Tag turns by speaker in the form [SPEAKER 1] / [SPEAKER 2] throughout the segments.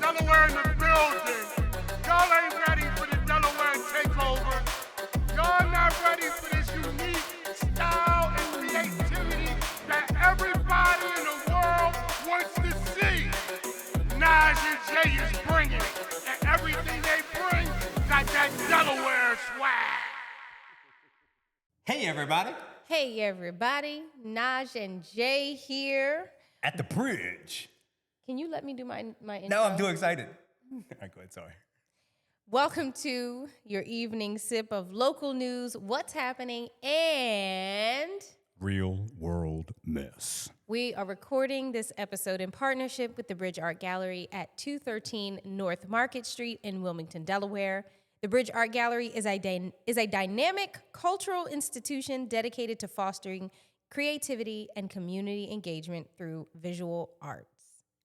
[SPEAKER 1] Delaware in the building. Y'all ain't ready for the Delaware takeover. Y'all not ready for this unique style and creativity that everybody in the world wants to see. Nadj and Jay is bringing it, and everything they bring got that Delaware swag.
[SPEAKER 2] Hey, everybody.
[SPEAKER 3] Hey, everybody. Nadj and Jay here.
[SPEAKER 2] At the bridge.
[SPEAKER 3] Can you let me do my intro?
[SPEAKER 2] No, I'm too excited. All right, go ahead, sorry.
[SPEAKER 3] Welcome to your evening sip of local news, what's happening, and
[SPEAKER 2] Real world mess.
[SPEAKER 3] we are recording this episode in partnership with the Bridge Art Gallery at 213 North Market Street in Wilmington, Delaware. The Bridge Art Gallery is a dynamic cultural institution dedicated to fostering creativity and community engagement through visual arts.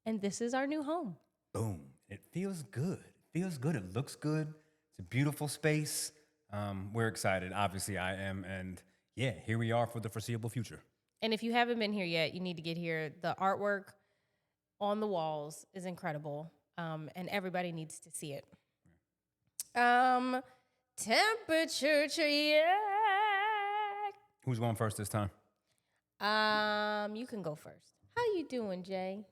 [SPEAKER 3] And this is our new home.
[SPEAKER 2] Boom. It feels good. It feels good. It looks good. It's a beautiful space. We're excited. Obviously, I am. And yeah, here we are for the foreseeable future.
[SPEAKER 3] And if you haven't been here yet, you need to get here. The artwork on the walls is incredible, and everybody needs to see it. Temperature check.
[SPEAKER 2] Who's going first this time?
[SPEAKER 3] You can go first. How you doing, Jay?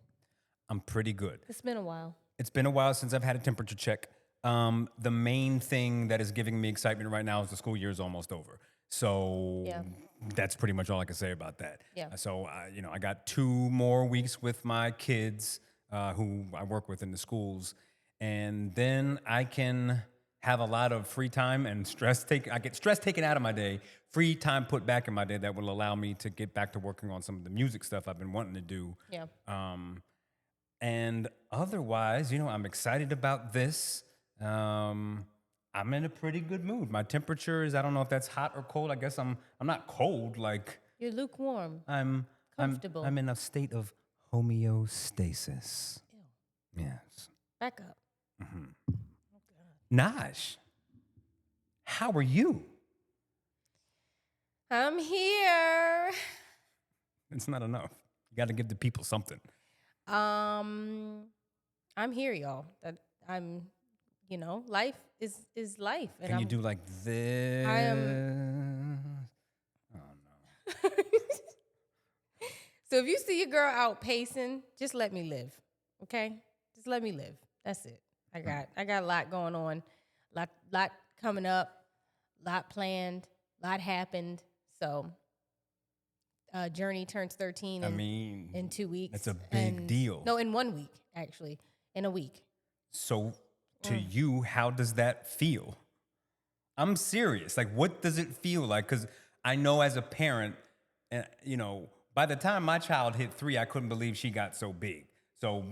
[SPEAKER 2] I'm pretty good.
[SPEAKER 3] It's been a while.
[SPEAKER 2] It's been a while since I've had a temperature check. The main thing that is giving me excitement right now is the school year is almost over. So that's pretty much all I can say about that.
[SPEAKER 3] Yeah.
[SPEAKER 2] So, I got 2 more weeks with my kids who I work with in the schools. And then I can have a lot of free time and I get stress taken out of my day, free time put back in my day that will allow me to get back to working on some of the music stuff I've been wanting to do.
[SPEAKER 3] Yeah.
[SPEAKER 2] And otherwise, I'm excited about this. I'm in a pretty good mood. My temperature is, I don't know if that's hot or cold. I guess I'm not cold. Like
[SPEAKER 3] You're lukewarm.
[SPEAKER 2] I'm
[SPEAKER 3] Comfortable.
[SPEAKER 2] I'm in a state of homeostasis.
[SPEAKER 3] Ew.
[SPEAKER 2] Yes.
[SPEAKER 3] Back up.
[SPEAKER 2] Nadj, how are you?
[SPEAKER 3] I'm here.
[SPEAKER 2] It's not enough. You got to give the people something.
[SPEAKER 3] I'm here, y'all. Life is life. And
[SPEAKER 2] Can you do like this?
[SPEAKER 3] I am.
[SPEAKER 2] Oh no.
[SPEAKER 3] So if you see your girl out pacing, just let me live, okay? Just let me live. That's it. I got a lot going on, lot coming up, lot planned, lot happened. So, Journey turns 13 in 2 weeks.
[SPEAKER 2] That's a big deal.
[SPEAKER 3] No, in 1 week, actually, in a week.
[SPEAKER 2] So to you, how does that feel? I'm serious. Like, what does it feel like? Because I know as a parent, by the time my child hit 3, I couldn't believe she got so big. So,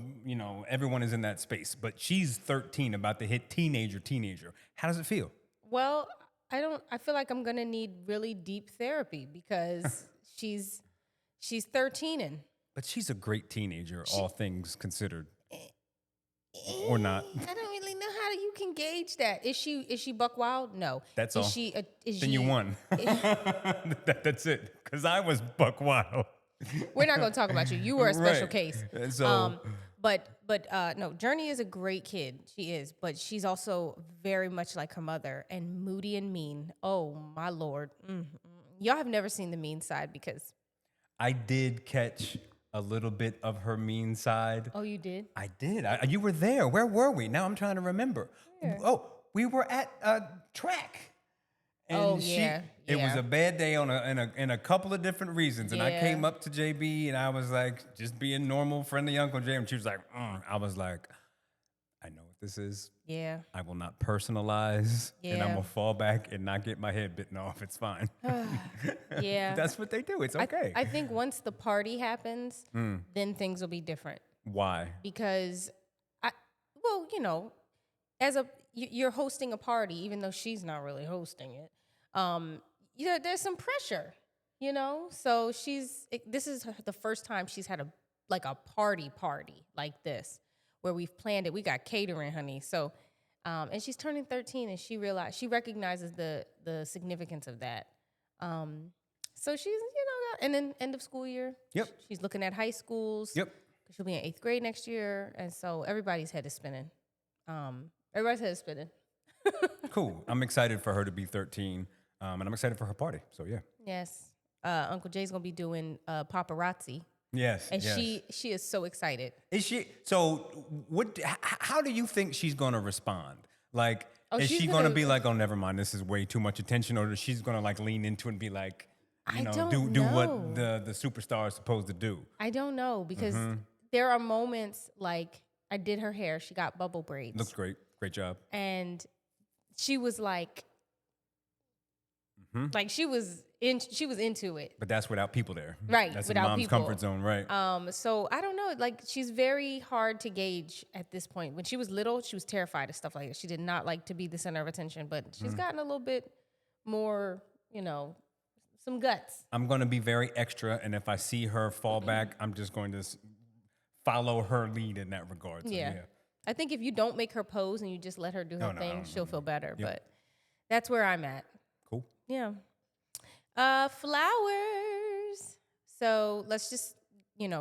[SPEAKER 2] everyone is in that space. But she's 13, about to hit teenager. How does it feel?
[SPEAKER 3] Well, I feel like I'm going to need really deep therapy because she's 13
[SPEAKER 2] But she's a great teenager, all things considered. Or not.
[SPEAKER 3] I don't really know how you can gauge that. Is she buck wild? No.
[SPEAKER 2] That's
[SPEAKER 3] is
[SPEAKER 2] all.
[SPEAKER 3] Is
[SPEAKER 2] Then you won. That's it. Because I was buck wild.
[SPEAKER 3] We're not going to talk about you. You were a special
[SPEAKER 2] Right.
[SPEAKER 3] case.
[SPEAKER 2] So,
[SPEAKER 3] No, Journey is a great kid. She is, but she's also very much like her mother and moody and mean. Oh my Lord. Y'all have never seen the mean side because.
[SPEAKER 2] I did catch a little bit of her mean side.
[SPEAKER 3] Oh, you did?
[SPEAKER 2] I did. You were there. Where were we? Now I'm trying to remember.
[SPEAKER 3] Where?
[SPEAKER 2] Oh, we were at track. And it was a bad day in a couple of different reasons. And I
[SPEAKER 3] Yeah.
[SPEAKER 2] came up to JB and I was like, just being normal, friendly Uncle Jay. And she was like, I was like, I know what this is.
[SPEAKER 3] Yeah.
[SPEAKER 2] I will not personalize. And I'm
[SPEAKER 3] Yeah.
[SPEAKER 2] going to fall back and not get my head bitten off. It's fine.
[SPEAKER 3] Yeah.
[SPEAKER 2] That's what they do. It's okay.
[SPEAKER 3] I think once the party happens, then things will be different.
[SPEAKER 2] Why?
[SPEAKER 3] Because you're hosting a party, even though she's not really hosting it. There's some pressure, So this is the first time she's had a party like this, where we've planned it. We got catering, honey. So, and she's turning 13, and she recognizes the significance of that. So she's, and then end of school year.
[SPEAKER 2] Yep.
[SPEAKER 3] She's looking at high schools.
[SPEAKER 2] Yep.
[SPEAKER 3] 'cause she'll be in 8th grade next year, and so everybody's head is spinning. Everybody's head is spinning.
[SPEAKER 2] Cool. I'm excited for her to be 13, and I'm excited for her party. So yeah.
[SPEAKER 3] Yes. Uncle Jay's gonna be doing paparazzi,
[SPEAKER 2] Yes.
[SPEAKER 3] and
[SPEAKER 2] yes.
[SPEAKER 3] she is so excited.
[SPEAKER 2] Is she? So what? How do you think she's gonna respond? Like, is
[SPEAKER 3] she's
[SPEAKER 2] she gonna
[SPEAKER 3] gonna-
[SPEAKER 2] be like, "Oh, never mind, this is way too much attention," or is she's gonna like lean into it and be like,
[SPEAKER 3] I
[SPEAKER 2] you know,
[SPEAKER 3] don't
[SPEAKER 2] do
[SPEAKER 3] know.
[SPEAKER 2] what the superstar is supposed to do?
[SPEAKER 3] I don't know because there are moments like I did her hair. She got bubble braids,
[SPEAKER 2] Looks great. Great job.
[SPEAKER 3] and she was like she was into it.
[SPEAKER 2] But that's without people there.
[SPEAKER 3] Right,
[SPEAKER 2] That's
[SPEAKER 3] without
[SPEAKER 2] in mom's
[SPEAKER 3] people.
[SPEAKER 2] comfort zone, right?
[SPEAKER 3] So I don't know. Like she's very hard to gauge at this point. When she was little, she was terrified of stuff like that. She did not like to be the center of attention. But she's gotten a little bit more, some guts.
[SPEAKER 2] I'm going to be very extra, and if I see her fall back, I'm just going to follow her lead in that regard. So,
[SPEAKER 3] Yeah. I think if you don't make her pose and you just let her do her thing, she'll feel better.
[SPEAKER 2] Yep.
[SPEAKER 3] But that's where I'm at.
[SPEAKER 2] Cool.
[SPEAKER 3] Yeah. Flowers. So let's just,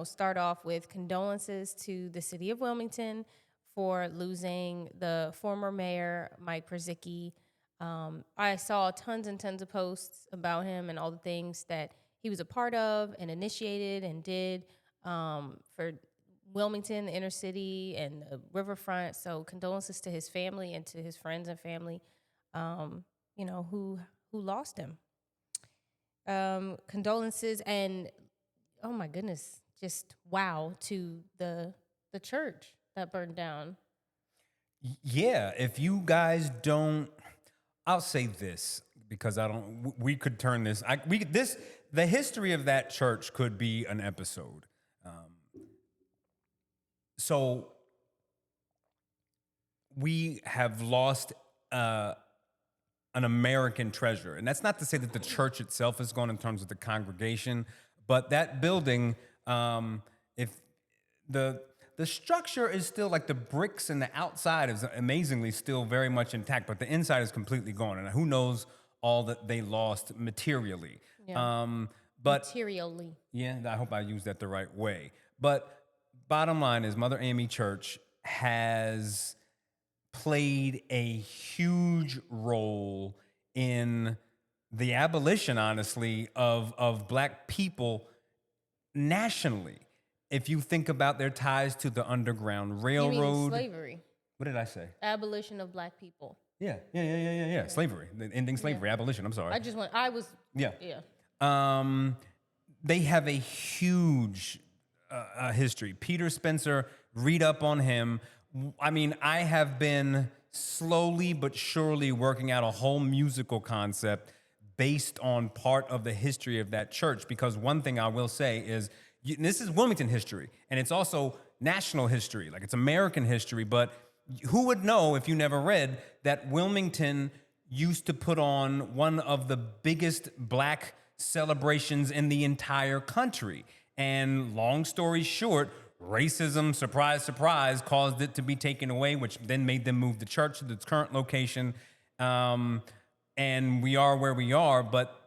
[SPEAKER 3] start off with condolences to the city of Wilmington for losing the former mayor, Mike Purzycki. I saw tons and tons of posts about him and all the things that he was a part of and initiated and did for Wilmington, the inner city, and the riverfront. So condolences to his family and to his friends and family, who lost him. Condolences and, oh my goodness, just wow to the church that burned down.
[SPEAKER 2] Yeah, if you guys don't, I'll say this because we could turn this, the history of that church could be an episode. So we have lost an American treasure. And that's not to say that the church itself is gone in terms of the congregation, but that building, if the structure is still like the bricks and the outside is amazingly still very much intact, but the inside is completely gone. And who knows all that they lost materially.
[SPEAKER 3] Yeah.
[SPEAKER 2] But
[SPEAKER 3] Materially.
[SPEAKER 2] yeah, I hope I used that the right way. But bottom line is Mother Amy Church has played a huge role in the abolition, honestly, of Black people nationally. If you think about their ties to the Underground
[SPEAKER 3] You
[SPEAKER 2] Railroad.
[SPEAKER 3] mean slavery?
[SPEAKER 2] What did I say?
[SPEAKER 3] Abolition of Black people.
[SPEAKER 2] Yeah. Slavery, ending slavery, abolition. I'm sorry.
[SPEAKER 3] Yeah.
[SPEAKER 2] They have a huge history. Peter Spencer, read up on him. I mean, I have been slowly but surely working out a whole musical concept based on part of the history of that church. Because one thing I will say is, this is Wilmington history, and it's also national history. Like, it's American history, but who would know if you never read that Wilmington used to put on one of the biggest Black celebrations in the entire country. And long story short, racism, surprise, surprise, caused it to be taken away, which then made them move the church to its current location. And we are where we are, but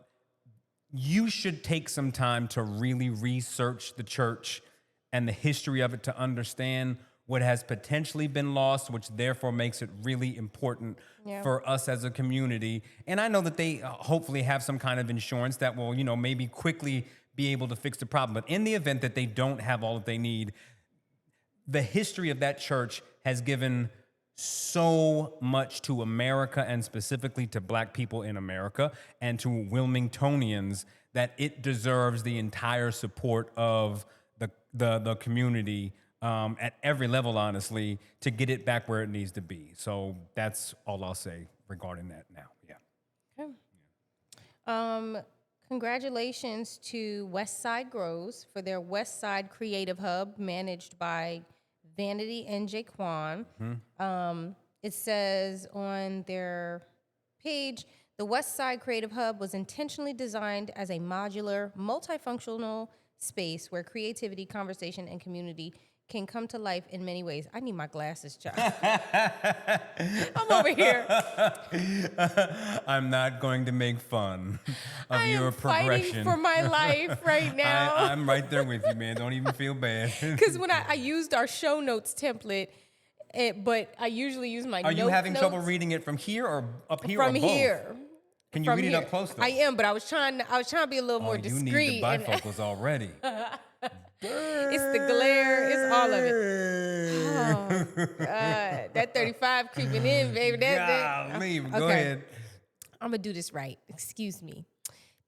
[SPEAKER 2] you should take some time to really research the church and the history of it to understand what has potentially been lost, which therefore makes it really important for us as a community. And I know that they hopefully have some kind of insurance that will, maybe quickly be able to fix the problem. But in the event that they don't have all that they need, the history of that church has given so much to America and specifically to Black people in America and to Wilmingtonians that it deserves the entire support of the community at every level, honestly, to get it back where it needs to be. So that's all I'll say regarding that now. Yeah.
[SPEAKER 3] Okay. Congratulations to West Side Grows for their West Side Creative Hub managed by Vanity and Jaquan. It says on their page, the West Side Creative Hub was intentionally designed as a modular, multifunctional space where creativity, conversation, and community can come to life in many ways. I need my glasses, child. I'm over here.
[SPEAKER 2] I'm not going to make fun of
[SPEAKER 3] I
[SPEAKER 2] your
[SPEAKER 3] am fighting
[SPEAKER 2] progression.
[SPEAKER 3] for my life right now.
[SPEAKER 2] I'm right there with you, man. Don't even feel bad.
[SPEAKER 3] Because when I used our show notes template, but I usually use my
[SPEAKER 2] Are you having
[SPEAKER 3] notes
[SPEAKER 2] trouble reading it from here or up here
[SPEAKER 3] from
[SPEAKER 2] or both?
[SPEAKER 3] here.
[SPEAKER 2] Can you
[SPEAKER 3] From
[SPEAKER 2] read it
[SPEAKER 3] here.
[SPEAKER 2] up close though?
[SPEAKER 3] I am, but I was trying to be a little more
[SPEAKER 2] You
[SPEAKER 3] discreet.
[SPEAKER 2] need the
[SPEAKER 3] and
[SPEAKER 2] bifocals already.
[SPEAKER 3] it's the glare, it's all of it. Oh, God. That 35 creeping in, baby.
[SPEAKER 2] Golly, go ahead.
[SPEAKER 3] I'm going to do this right. Excuse me.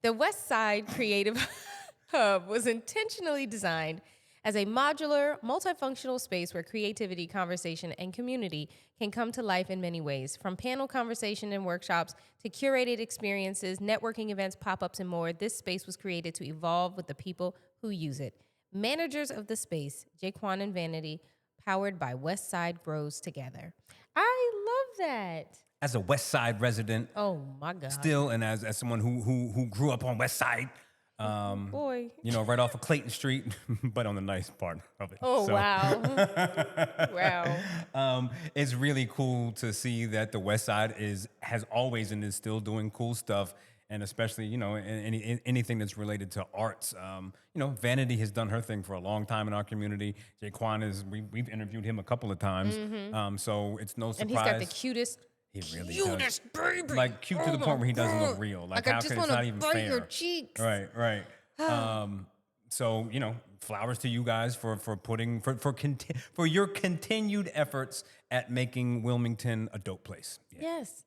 [SPEAKER 3] The West Side Creative Hub was intentionally designed as a modular, multifunctional space where creativity, conversation, and community can come to life in many ways. From panel conversation and workshops to curated experiences, networking events, pop-ups, and more, this space was created to evolve with the people who use it. Managers of the space, Jaquan and Vanity, powered by West Side Grows Together. I love that.
[SPEAKER 2] As a West Side resident,
[SPEAKER 3] Oh my God.
[SPEAKER 2] still, and as someone who grew up on West Side,
[SPEAKER 3] Boy.
[SPEAKER 2] you know, right off of Clayton Street, but on the nice part of it.
[SPEAKER 3] Oh,
[SPEAKER 2] So,
[SPEAKER 3] wow. Wow.
[SPEAKER 2] It's really cool to see that the West Side has always and is still doing cool stuff, and especially, you know, anything that's related to arts. You know, Vanity has done her thing for a long time in our community. Jaquan we've interviewed him a couple of times, so it's no surprise.
[SPEAKER 3] And he's got the cutest,
[SPEAKER 2] He really
[SPEAKER 3] cutest baby.
[SPEAKER 2] like cute to the point where he doesn't look real. Like
[SPEAKER 3] I
[SPEAKER 2] how
[SPEAKER 3] just
[SPEAKER 2] can
[SPEAKER 3] want
[SPEAKER 2] it's not
[SPEAKER 3] to
[SPEAKER 2] even
[SPEAKER 3] bite
[SPEAKER 2] fair?
[SPEAKER 3] your cheeks.
[SPEAKER 2] Right. So you know, flowers to you guys for your continued efforts at making Wilmington a dope place. Yeah.
[SPEAKER 3] Yes.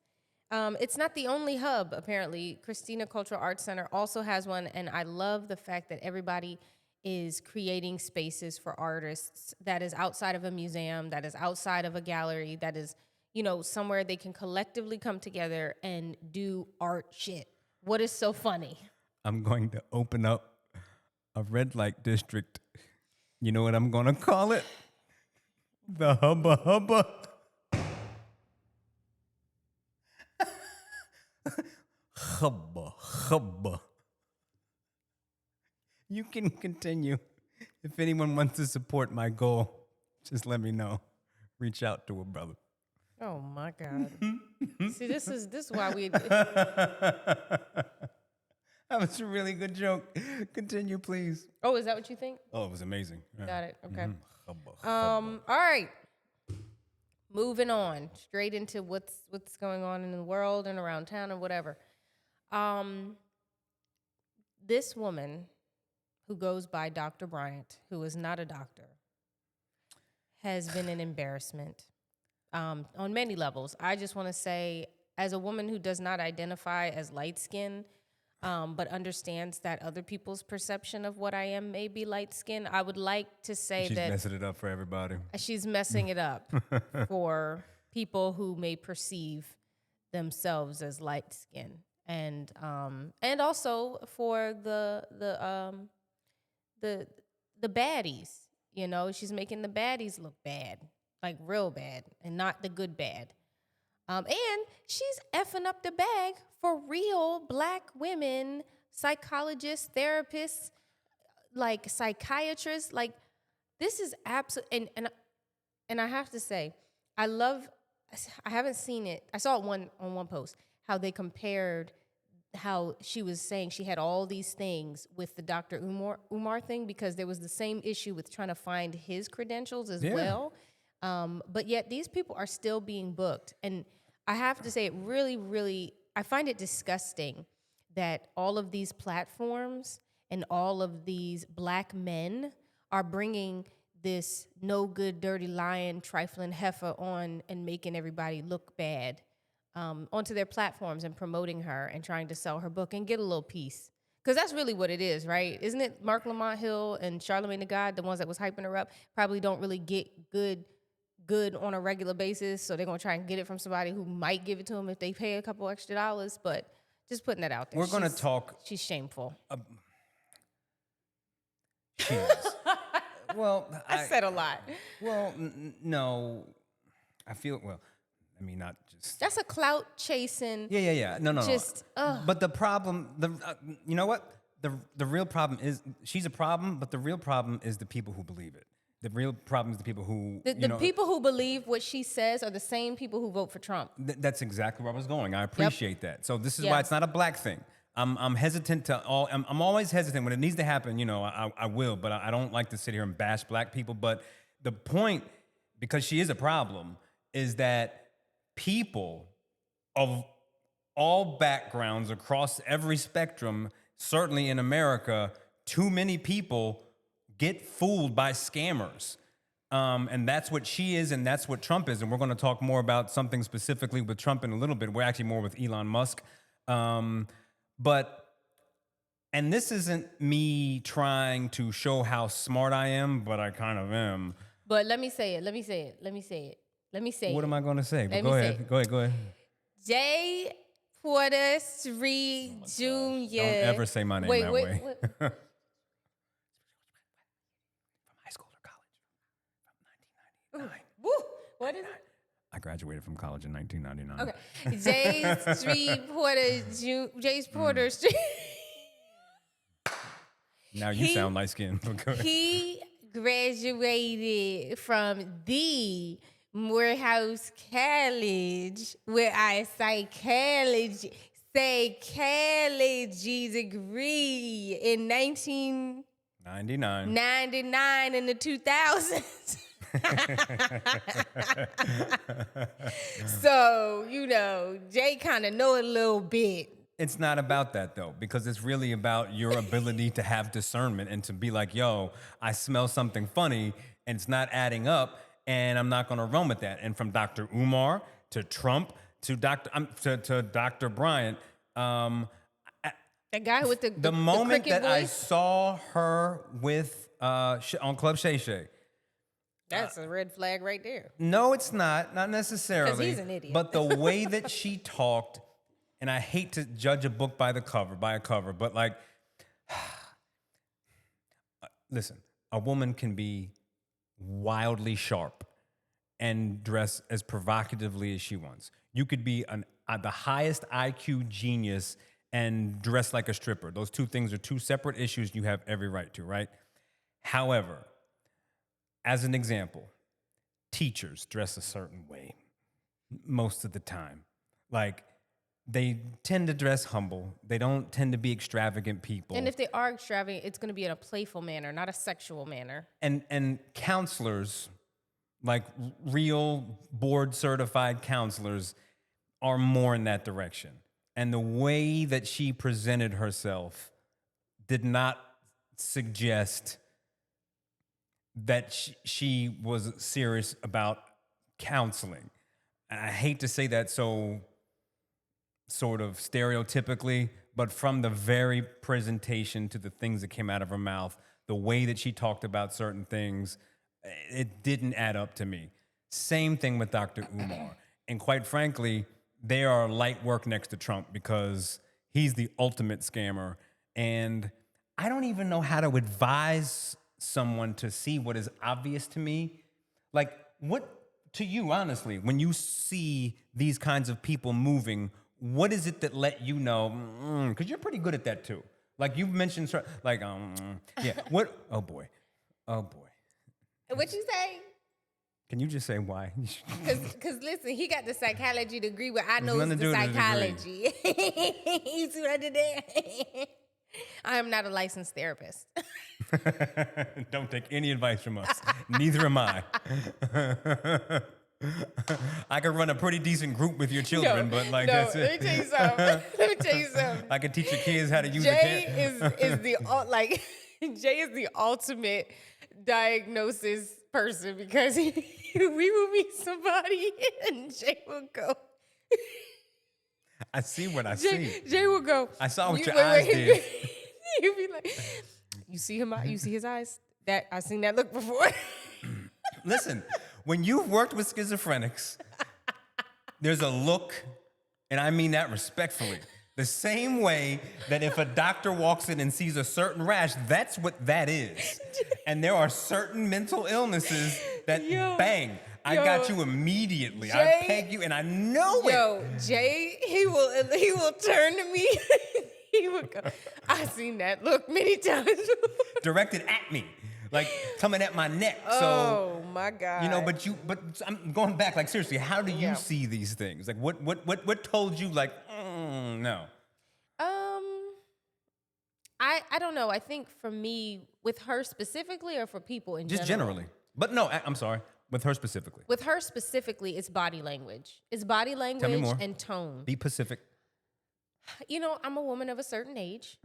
[SPEAKER 3] It's not the only hub, apparently. Christina Cultural Arts Center also has one, and I love the fact that everybody is creating spaces for artists that is outside of a museum, that is outside of a gallery, that is, you know, somewhere they can collectively come together and do art shit. What is so funny?
[SPEAKER 2] I'm going to open up a red light district. You know what I'm going to call it? The Hubba Hubba. Hubba. You can continue. If anyone wants to support my goal, just let me know. Reach out to a brother.
[SPEAKER 3] Oh my God. See, this is why we
[SPEAKER 2] That was a really good joke. Continue, please.
[SPEAKER 3] Oh, is that what you think?
[SPEAKER 2] Oh, it was amazing. Yeah.
[SPEAKER 3] Got it. Okay.
[SPEAKER 2] Hubba,
[SPEAKER 3] All right. Moving on straight into what's going on in the world and around town or whatever. This woman who goes by Dr. Bryant, who is not a doctor, has been an embarrassment on many levels. I just want to say, as a woman who does not identify as light-skinned, but understands that other people's perception of what I am may be light-skinned, I would like to say
[SPEAKER 2] She's
[SPEAKER 3] that
[SPEAKER 2] messing it up for everybody.
[SPEAKER 3] she's messing it up for people who may perceive themselves as light-skinned, and also for the baddies. You know, she's making the baddies look bad, like real bad, and not the good bad. And she's effing up the bag for real Black women, psychologists, therapists, like psychiatrists. Like, this is absolute. And I have to say, I haven't seen it. I saw it on one post, how they compared how she was saying she had all these things with the Dr. Umar thing, because there was the same issue with trying to find his credentials as well. But yet these people are still being booked. And I have to say, it really, really, I find it disgusting that all of these platforms and all of these Black men are bringing this no good, dirty, lying, trifling heifer on and making everybody look bad onto their platforms and promoting her and trying to sell her book and get a little piece. Because that's really what it is, right? Isn't it Mark Lamont Hill and Charlamagne the God, the ones that was hyping her up, probably don't really get good on a regular basis, so they're going to try and get it from somebody who might give it to them if they pay a couple extra dollars, but just putting that out there.
[SPEAKER 2] We're going to talk.
[SPEAKER 3] She's shameful.
[SPEAKER 2] She is. Well,
[SPEAKER 3] I said a lot.
[SPEAKER 2] Well, no. I feel, well, I mean, not just.
[SPEAKER 3] That's a clout chasing.
[SPEAKER 2] Yeah. No.
[SPEAKER 3] Just,
[SPEAKER 2] But the problem, you know what? The real problem is, she's a problem, but the real problem is the people who believe it. The real problem is the people who
[SPEAKER 3] The people who believe what she says are the same people who vote for Trump.
[SPEAKER 2] That's exactly where I was going. I appreciate that. So this is
[SPEAKER 3] Yeah.
[SPEAKER 2] why it's not a black thing. I'm hesitant to all. I'm always hesitant when it needs to happen. I will, but I don't like to sit here and bash black people. But the point, because she is a problem, is that people of all backgrounds across every spectrum, certainly in America, too many people get fooled by scammers. And that's what she is, and that's what Trump is. And we're going to talk more about something specifically with Trump in a little bit. We're actually more with Elon Musk. And this isn't me trying to show how smart I am, but I kind of am.
[SPEAKER 3] But let me say it.
[SPEAKER 2] What am I going to say? But
[SPEAKER 3] Let
[SPEAKER 2] go
[SPEAKER 3] me say
[SPEAKER 2] ahead.
[SPEAKER 3] it.
[SPEAKER 2] Go ahead.
[SPEAKER 3] J. Porter Street Jr.
[SPEAKER 2] Don't ever say my name that way. From high school or college? From 1999.
[SPEAKER 3] Woo! What is it?
[SPEAKER 2] I graduated from college in 1999.
[SPEAKER 3] Okay. Jay's Porter Street.
[SPEAKER 2] Now you sound light skinned.
[SPEAKER 3] He graduated from the Morehouse College, where I psychology degree in 1999 in the 2000s. So, Jay kind of know a little bit.
[SPEAKER 2] It's not about that though, because it's really about your ability to have discernment and to be like, yo, I smell something funny and it's not adding up, and I'm not going to run with that. And from Dr. Umar to Trump to Dr. Bryant,
[SPEAKER 3] The guy with the
[SPEAKER 2] moment
[SPEAKER 3] cricket
[SPEAKER 2] that I
[SPEAKER 3] voice?
[SPEAKER 2] saw her with on Club Shay Shay.
[SPEAKER 3] That's a red flag right there.
[SPEAKER 2] No, it's not necessarily.
[SPEAKER 3] 'Cause he's an idiot.
[SPEAKER 2] But the way that she talked, and I hate to judge a book by a cover, but like, listen, a woman can be wildly sharp and dress as provocatively as she wants. You could be the highest IQ genius and dress like a stripper. Those two things are two separate issues you have every right to, right? However, as an example, teachers dress a certain way most of the time. Like, they tend to dress humble. They don't tend to be extravagant people.
[SPEAKER 3] And if they are extravagant, it's going to be in a playful manner, not a sexual manner.
[SPEAKER 2] And counselors, like real board certified counselors, are more in that direction. And the way that she presented herself did not suggest that she was serious about counseling. And I hate to say that so sort of stereotypically, but from the very presentation to the things that came out of her mouth, the way that she talked about certain things, it didn't add up to me. Same thing with Dr. Umar. And quite frankly, they are light work next to Trump because he's the ultimate scammer. And I don't even know how to advise someone to see what is obvious to me. Like, what, to you, honestly, when you see these kinds of people moving, what is it that let you know? Because you're pretty good at that too. Like you've mentioned, like, yeah. What? Oh boy.
[SPEAKER 3] What you say?
[SPEAKER 2] Can you just say why?
[SPEAKER 3] Because listen, he got the psychology degree, but I know
[SPEAKER 2] nothing
[SPEAKER 3] it's
[SPEAKER 2] to
[SPEAKER 3] the
[SPEAKER 2] do with the
[SPEAKER 3] psychology. You see what I did there? I am not a licensed therapist.
[SPEAKER 2] Don't take any advice from us. Neither am I. I could run a pretty decent group with your children, but like that's it.
[SPEAKER 3] Let me tell you something.
[SPEAKER 2] I could teach your kids how to use
[SPEAKER 3] Jay
[SPEAKER 2] a
[SPEAKER 3] is the Jay is the ultimate diagnosis person because we will meet somebody and Jay will go.
[SPEAKER 2] I see what I see.
[SPEAKER 3] Jay will go.
[SPEAKER 2] I saw what your eyes did.
[SPEAKER 3] You'll be like, you see him? You see his eyes? That I've seen that look before.
[SPEAKER 2] Listen, when you've worked with schizophrenics, there's a look, and I mean that respectfully. The same way that if a doctor walks in and sees a certain rash, that's what that is. And there are certain mental illnesses that bang, I got you immediately.
[SPEAKER 3] Jay,
[SPEAKER 2] I peg you, and I know it.
[SPEAKER 3] Jay, he will turn to me. He would go, I've seen that look many times.
[SPEAKER 2] Directed at me. like coming at my neck.
[SPEAKER 3] Oh my God.
[SPEAKER 2] You know, but I'm going back. Like seriously, how do you see these things? Like what told you like no?
[SPEAKER 3] I don't know. I think for me, with her specifically, or for people in
[SPEAKER 2] Just
[SPEAKER 3] general?
[SPEAKER 2] generally. But no, I'm sorry. With her specifically.
[SPEAKER 3] With her specifically, it's body language. It's body language
[SPEAKER 2] more.
[SPEAKER 3] and tone.
[SPEAKER 2] Be Pacific.
[SPEAKER 3] You know, I'm a woman of a certain age,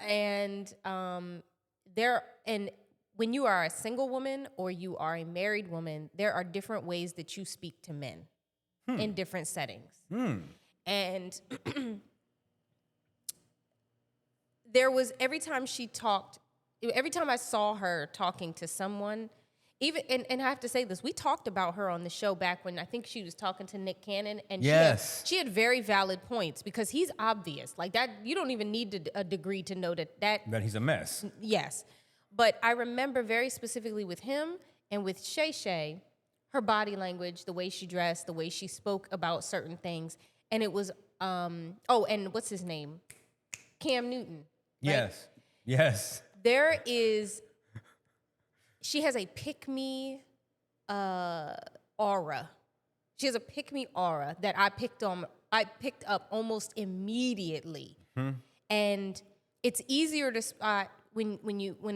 [SPEAKER 3] and when you are a single woman or you are a married woman, there are different ways that you speak to men in different settings. And there was every time I saw her talking to someone, even and I have to say this, we talked about her on the show back when I think she was talking to Nick Cannon, and she had very valid points because he's obvious. Like that, you don't even need a degree to know that
[SPEAKER 2] he's a mess.
[SPEAKER 3] Yes. But I remember very specifically with him and with Shay Shay, her body language, the way she dressed, the way she spoke about certain things. And it was, and what's his name? Cam Newton. Right?
[SPEAKER 2] Yes.
[SPEAKER 3] She has a pick-me aura. She has a pick-me aura that I picked up almost immediately. And it's easier to spot when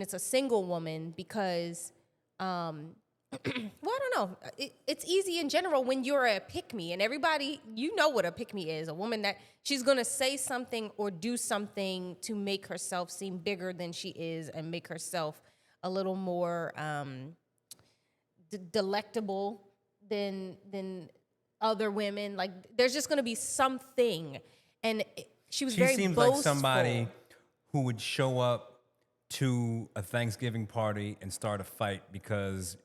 [SPEAKER 3] it's a single woman because, well, I don't know. It's easy in general when you're a pick-me, and everybody, you know what a pick-me is, a woman that she's going to say something or do something to make herself seem bigger than she is and make herself a little more delectable than other women. Like, there's just going to be something. And she very
[SPEAKER 2] seems
[SPEAKER 3] boastful.
[SPEAKER 2] Like somebody who would show up to a Thanksgiving party and start a fight because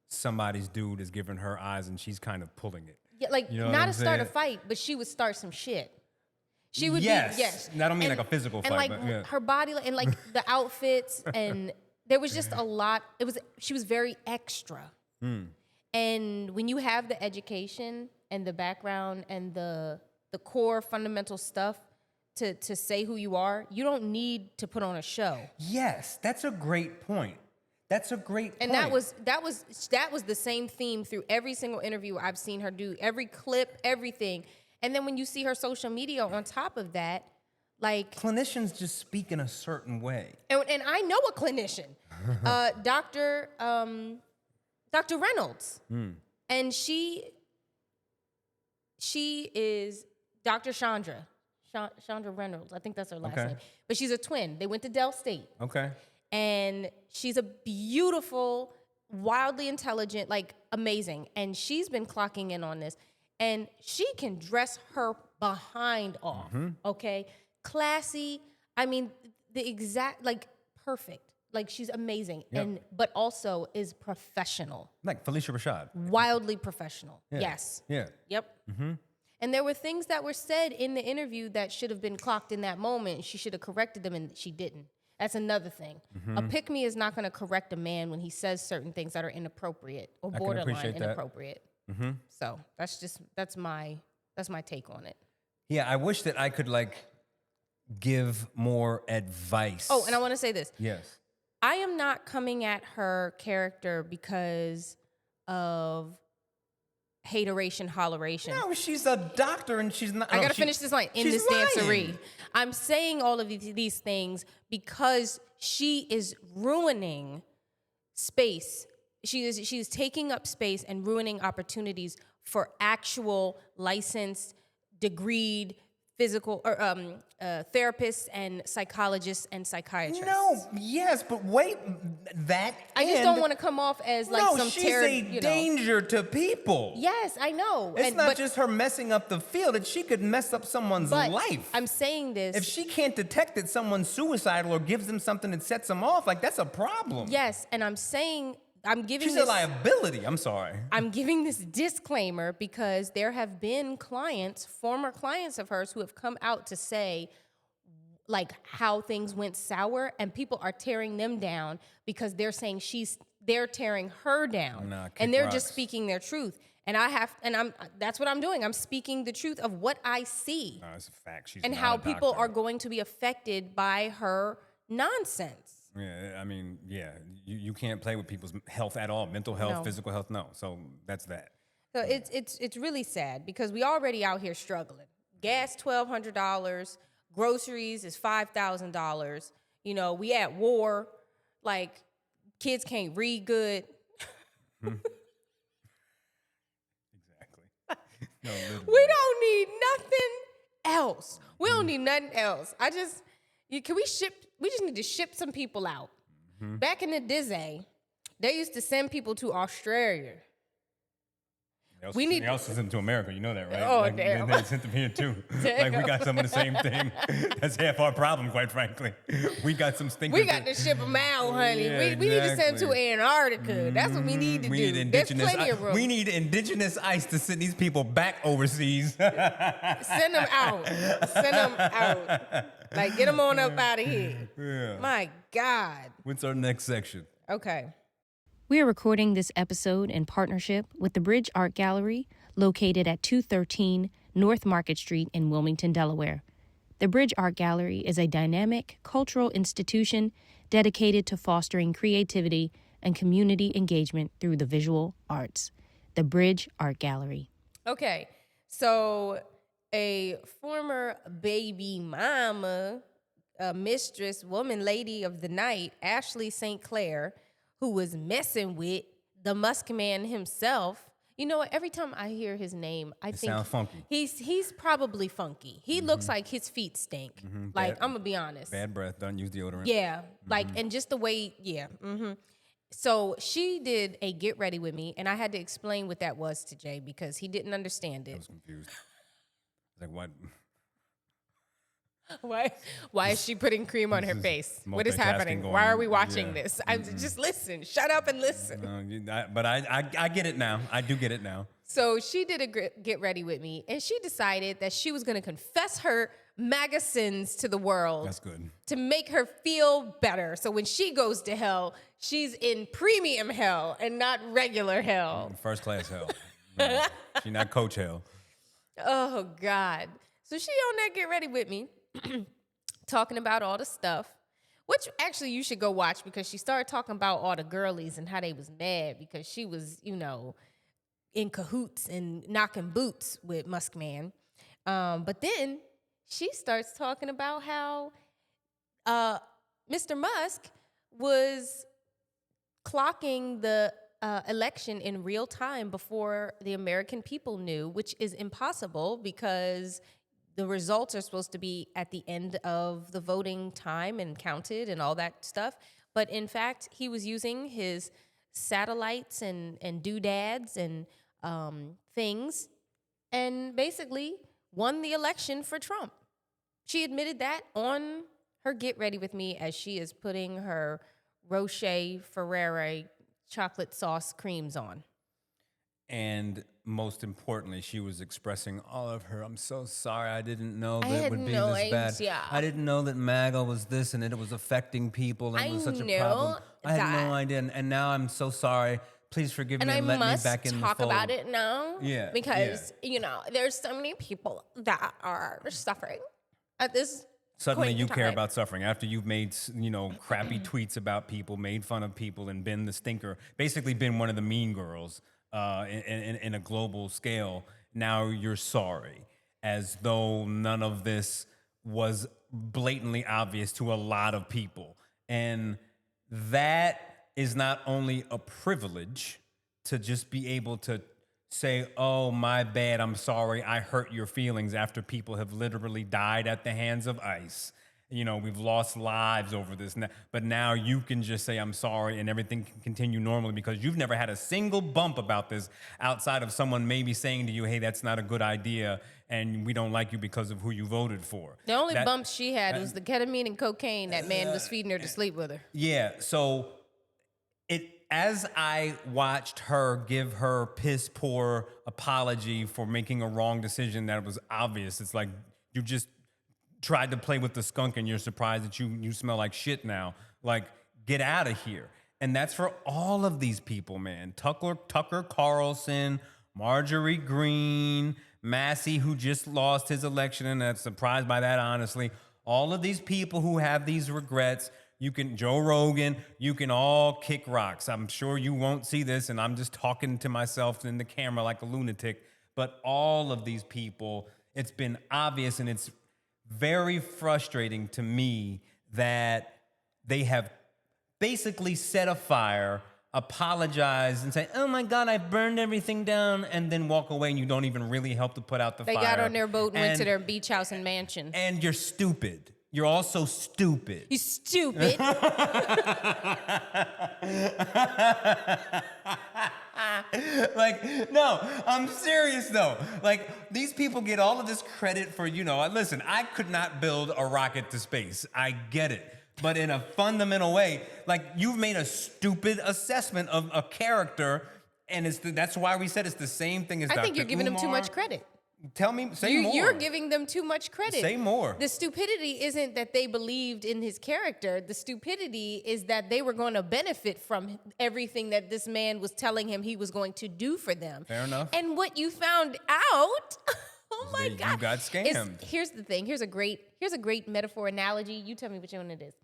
[SPEAKER 2] somebody's dude is giving her eyes and she's kind of pulling it.
[SPEAKER 3] Yeah, like,
[SPEAKER 2] you know
[SPEAKER 3] not to start a fight, but she would start some shit. She would be, yes.
[SPEAKER 2] I don't mean like a physical fight,
[SPEAKER 3] like,
[SPEAKER 2] but yeah.
[SPEAKER 3] her body, and like the outfits, and there was just a lot. She was very extra. And when you have the education and the background and the core fundamental stuff to say who you are, you don't need to put on a show.
[SPEAKER 2] Yes, that's a great point.
[SPEAKER 3] And that was the same theme through every single interview I've seen her do, every clip, everything. And then when you see her social media on top of that, like,
[SPEAKER 2] clinicians just speak in a certain way.
[SPEAKER 3] And I know a clinician, Dr. Reynolds, and she is Dr. Chandra Reynolds. I think that's her last name. But she's a twin. They went to Dell State.
[SPEAKER 2] Okay.
[SPEAKER 3] And she's a beautiful, wildly intelligent, like, amazing. And she's been clocking in on this. And she can dress her behind off, okay? Classy. I mean, the exact, like, perfect. Like, she's amazing.
[SPEAKER 2] Yep.
[SPEAKER 3] But also is professional.
[SPEAKER 2] Like Felicia Rashad.
[SPEAKER 3] Wildly professional.
[SPEAKER 2] Yeah.
[SPEAKER 3] Yes.
[SPEAKER 2] Yeah.
[SPEAKER 3] Yep. And there were things that were said in the interview that should have been clocked in that moment. She should have corrected them, and she didn't. That's another thing. A pick-me is not going to correct a man when he says certain things that are inappropriate or borderline inappropriate. So that's my take on it.
[SPEAKER 2] Yeah, I wish that I could like give more advice.
[SPEAKER 3] Oh, and I want to say this.
[SPEAKER 2] Yes.
[SPEAKER 3] I am not coming at her character because of hateration, holleration.
[SPEAKER 2] No, she's a doctor and she's not.
[SPEAKER 3] I gotta finish this line. In this dancery, I'm saying all of these things because she is ruining space. She is taking up space and ruining opportunities for actual licensed, degreed, physical or therapists and psychologists and psychiatrists.
[SPEAKER 2] No, yes, but wait, that
[SPEAKER 3] I just don't want to come off as like some
[SPEAKER 2] she's a danger to people.
[SPEAKER 3] Yes, I know.
[SPEAKER 2] It's not just her messing up the field; that she could mess up someone's life.
[SPEAKER 3] I'm saying this.
[SPEAKER 2] If she can't detect that someone's suicidal or gives them something that sets them off, like that's a problem.
[SPEAKER 3] Yes, and I'm saying.
[SPEAKER 2] She's a liability. I'm sorry.
[SPEAKER 3] I'm giving this disclaimer because there have been former clients of hers who have come out to say like how things went sour, and people are tearing them down because they're saying they're tearing her down, and they're just speaking their truth. And that's what I'm doing. I'm speaking the truth of what I see.
[SPEAKER 2] No, it's a fact. She's
[SPEAKER 3] and
[SPEAKER 2] not
[SPEAKER 3] how
[SPEAKER 2] a
[SPEAKER 3] people
[SPEAKER 2] doctor.
[SPEAKER 3] are going to be affected by her nonsense.
[SPEAKER 2] Yeah, I mean, yeah, you can't play with people's health at all, mental health,
[SPEAKER 3] No.
[SPEAKER 2] physical health, no. So that's that.
[SPEAKER 3] So it's really sad because we already out here struggling. Gas $1,200, groceries is $5,000. You know, we at war. Like kids can't read good.
[SPEAKER 2] Exactly. No, literally.
[SPEAKER 3] We don't need nothing else. We don't need nothing else. Can we ship? We just need to ship some people out. Back in the Disney, they used to send people to Australia.
[SPEAKER 2] They also sent them to America. You know that, right?
[SPEAKER 3] Oh,
[SPEAKER 2] like,
[SPEAKER 3] damn.
[SPEAKER 2] They sent them here too. Like we got some of the same thing. That's half our problem, quite frankly. We got some stinkers.
[SPEAKER 3] We got to ship them out, honey.
[SPEAKER 2] Yeah,
[SPEAKER 3] we need to send them to
[SPEAKER 2] exactly.
[SPEAKER 3] Antarctica. That's what we need to
[SPEAKER 2] We
[SPEAKER 3] do.
[SPEAKER 2] need
[SPEAKER 3] There's
[SPEAKER 2] indigenous.
[SPEAKER 3] plenty of room.
[SPEAKER 2] We need indigenous ice to send these people back overseas.
[SPEAKER 3] Send them out. Send them out. Like, get them on up out of here.
[SPEAKER 2] Yeah.
[SPEAKER 3] My God.
[SPEAKER 2] What's our next section?
[SPEAKER 3] Okay.
[SPEAKER 4] We are recording this episode in partnership with the Bridge Art Gallery, located at 213 North Market Street in Wilmington, Delaware. The Bridge Art Gallery is a dynamic cultural institution dedicated to fostering creativity and community engagement through the visual arts. The Bridge Art Gallery.
[SPEAKER 3] Okay. So, a former baby mama, a mistress, woman, lady of the night, Ashley St. Clair, who was messing with the Musk man himself. You know what? Every time I hear his name, I think
[SPEAKER 2] sounds funky.
[SPEAKER 3] He's probably funky. He looks like his feet stink. Like, I'm gonna be honest.
[SPEAKER 2] Bad breath. Don't use deodorant.
[SPEAKER 3] Yeah, like, and just the way, yeah. So she did a get ready with me, and I had to explain what that was to Jay because he didn't understand
[SPEAKER 2] I
[SPEAKER 3] it.
[SPEAKER 2] was confused. Like what?
[SPEAKER 3] Why is she putting cream on her
[SPEAKER 2] is
[SPEAKER 3] face? What is
[SPEAKER 2] multitasking
[SPEAKER 3] happening?
[SPEAKER 2] going
[SPEAKER 3] Why are
[SPEAKER 2] on.
[SPEAKER 3] we watching
[SPEAKER 2] Yeah.
[SPEAKER 3] this? I just listen. Shut up and listen.
[SPEAKER 2] But I get it now. I do get it now.
[SPEAKER 3] So she did a get ready with me, and she decided that she was going to confess her MAGA sins to the world.
[SPEAKER 2] That's good.
[SPEAKER 3] To make her feel better. So when she goes to hell, she's in premium hell and not regular hell.
[SPEAKER 2] First class hell. No, she not coach hell.
[SPEAKER 3] Oh, God. So she on that get ready with me, talking about all the stuff, which actually you should go watch because she started talking about all the girlies and how they was mad because she was, you know, in cahoots and knocking boots with Musk Man. But then she starts talking about how Mr. Musk was clocking the election in real time before the American people knew, which is impossible because the results are supposed to be at the end of the voting time and counted and all that stuff. But in fact, he was using his satellites and doodads and things and basically won the election for Trump. She admitted that on her Get Ready With Me as she is putting her Rocher Ferrero chocolate sauce creams on.
[SPEAKER 2] And most importantly, she was expressing all of her, I'm so sorry, I didn't know
[SPEAKER 3] I
[SPEAKER 2] that it
[SPEAKER 3] had
[SPEAKER 2] would be
[SPEAKER 3] no
[SPEAKER 2] this bad.
[SPEAKER 3] idea.
[SPEAKER 2] I didn't know that MAGA was this and that it was affecting people and it was such a problem. I had no idea, and now I'm so sorry. Please forgive me
[SPEAKER 3] And I
[SPEAKER 2] and let me
[SPEAKER 3] must
[SPEAKER 2] back in the
[SPEAKER 3] talk
[SPEAKER 2] fold.
[SPEAKER 3] about it now.
[SPEAKER 2] Yeah,
[SPEAKER 3] Because, you know, there's so many people that are suffering at this
[SPEAKER 2] Suddenly
[SPEAKER 3] point
[SPEAKER 2] you
[SPEAKER 3] in
[SPEAKER 2] care
[SPEAKER 3] time.
[SPEAKER 2] about suffering after you've made, crappy tweets about people, made fun of people, and been the stinker, basically been one of the mean girls in a global scale. Now you're sorry, as though none of this was blatantly obvious to a lot of people. And that is not only a privilege to just be able to say, oh, my bad, I'm sorry, I hurt your feelings after people have literally died at the hands of ICE. You know, we've lost lives over this. But now you can just say, I'm sorry, and everything can continue normally because you've never had a single bump about this outside of someone maybe saying to you, hey, that's not a good idea, and we don't like you because of who you voted for.
[SPEAKER 3] The only bumps she had was the ketamine and cocaine that man was feeding her to sleep with her.
[SPEAKER 2] Yeah, so as I watched her give her piss poor apology for making a wrong decision that was obvious, it's like you just tried to play with the skunk and you're surprised that you smell like shit now. Like, get out of here. And that's for all of these people, man. Tucker Carlson, Marjorie Greene, Massey, who just lost his election, and that's surprised by that, honestly. All of these people who have these regrets, You can, Joe Rogan, you can all kick rocks. I'm sure you won't see this, and I'm just talking to myself in the camera like a lunatic. But all of these people, it's been obvious, and it's very frustrating to me that they have basically set a fire, apologize, and say, oh my God, I burned everything down, and then walk away, and you don't even really help to put out the fire.
[SPEAKER 3] They got on their boat and went to their beach house and mansion.
[SPEAKER 2] And you're stupid. You're also stupid.
[SPEAKER 3] You stupid.
[SPEAKER 2] Like, no, I'm serious though. Like, these people get all of this credit for, listen, I could not build a rocket to space. I get it. But in a fundamental way, like, you've made a stupid assessment of a character, and that's why we said it's the same thing as Dr.
[SPEAKER 3] I think you're giving them too
[SPEAKER 2] Umar.
[SPEAKER 3] much credit.
[SPEAKER 2] Tell me, say more.
[SPEAKER 3] You're giving them too much credit.
[SPEAKER 2] Say more.
[SPEAKER 3] The stupidity isn't that they believed in his character. The stupidity is that they were going to benefit from everything that this man was telling him he was going to do for them.
[SPEAKER 2] Fair enough.
[SPEAKER 3] And what you found out, oh my God.
[SPEAKER 2] You got scammed.
[SPEAKER 3] Here's the thing. Here's a great metaphor analogy. You tell me which one it is.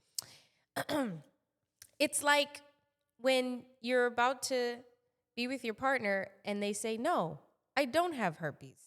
[SPEAKER 3] It's like when you're about to be with your partner and they say, no, I don't have herpes.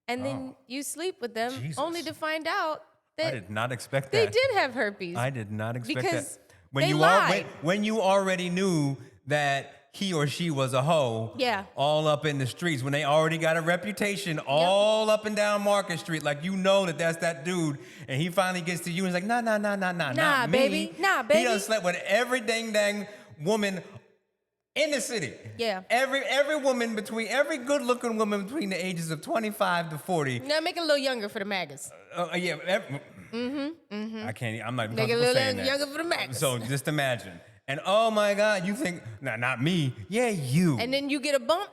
[SPEAKER 3] And then you sleep with them only to find out that
[SPEAKER 2] I did not expect
[SPEAKER 3] they
[SPEAKER 2] that.
[SPEAKER 3] did have herpes.
[SPEAKER 2] I did not expect
[SPEAKER 3] because
[SPEAKER 2] that.
[SPEAKER 3] they lied.
[SPEAKER 2] When you already knew that he or she was a hoe, all up in the streets, when they already got a reputation all up and down Market Street, like, that's that dude, and he finally gets to you and he's like, nah, not
[SPEAKER 3] baby.
[SPEAKER 2] me.
[SPEAKER 3] Nah, baby.
[SPEAKER 2] He done slept with every dang woman in the city.
[SPEAKER 3] Yeah.
[SPEAKER 2] Every woman every good-looking woman between the ages of 25 to 40.
[SPEAKER 3] Now make it a little younger for the MAGAs.
[SPEAKER 2] Yeah. I can't. I'm not even
[SPEAKER 3] Make it a
[SPEAKER 2] comfortable
[SPEAKER 3] little
[SPEAKER 2] saying that.
[SPEAKER 3] younger for the MAGAs.
[SPEAKER 2] So just imagine. And oh my God, you think, nah, not me. Yeah, you.
[SPEAKER 3] And then you get a bump.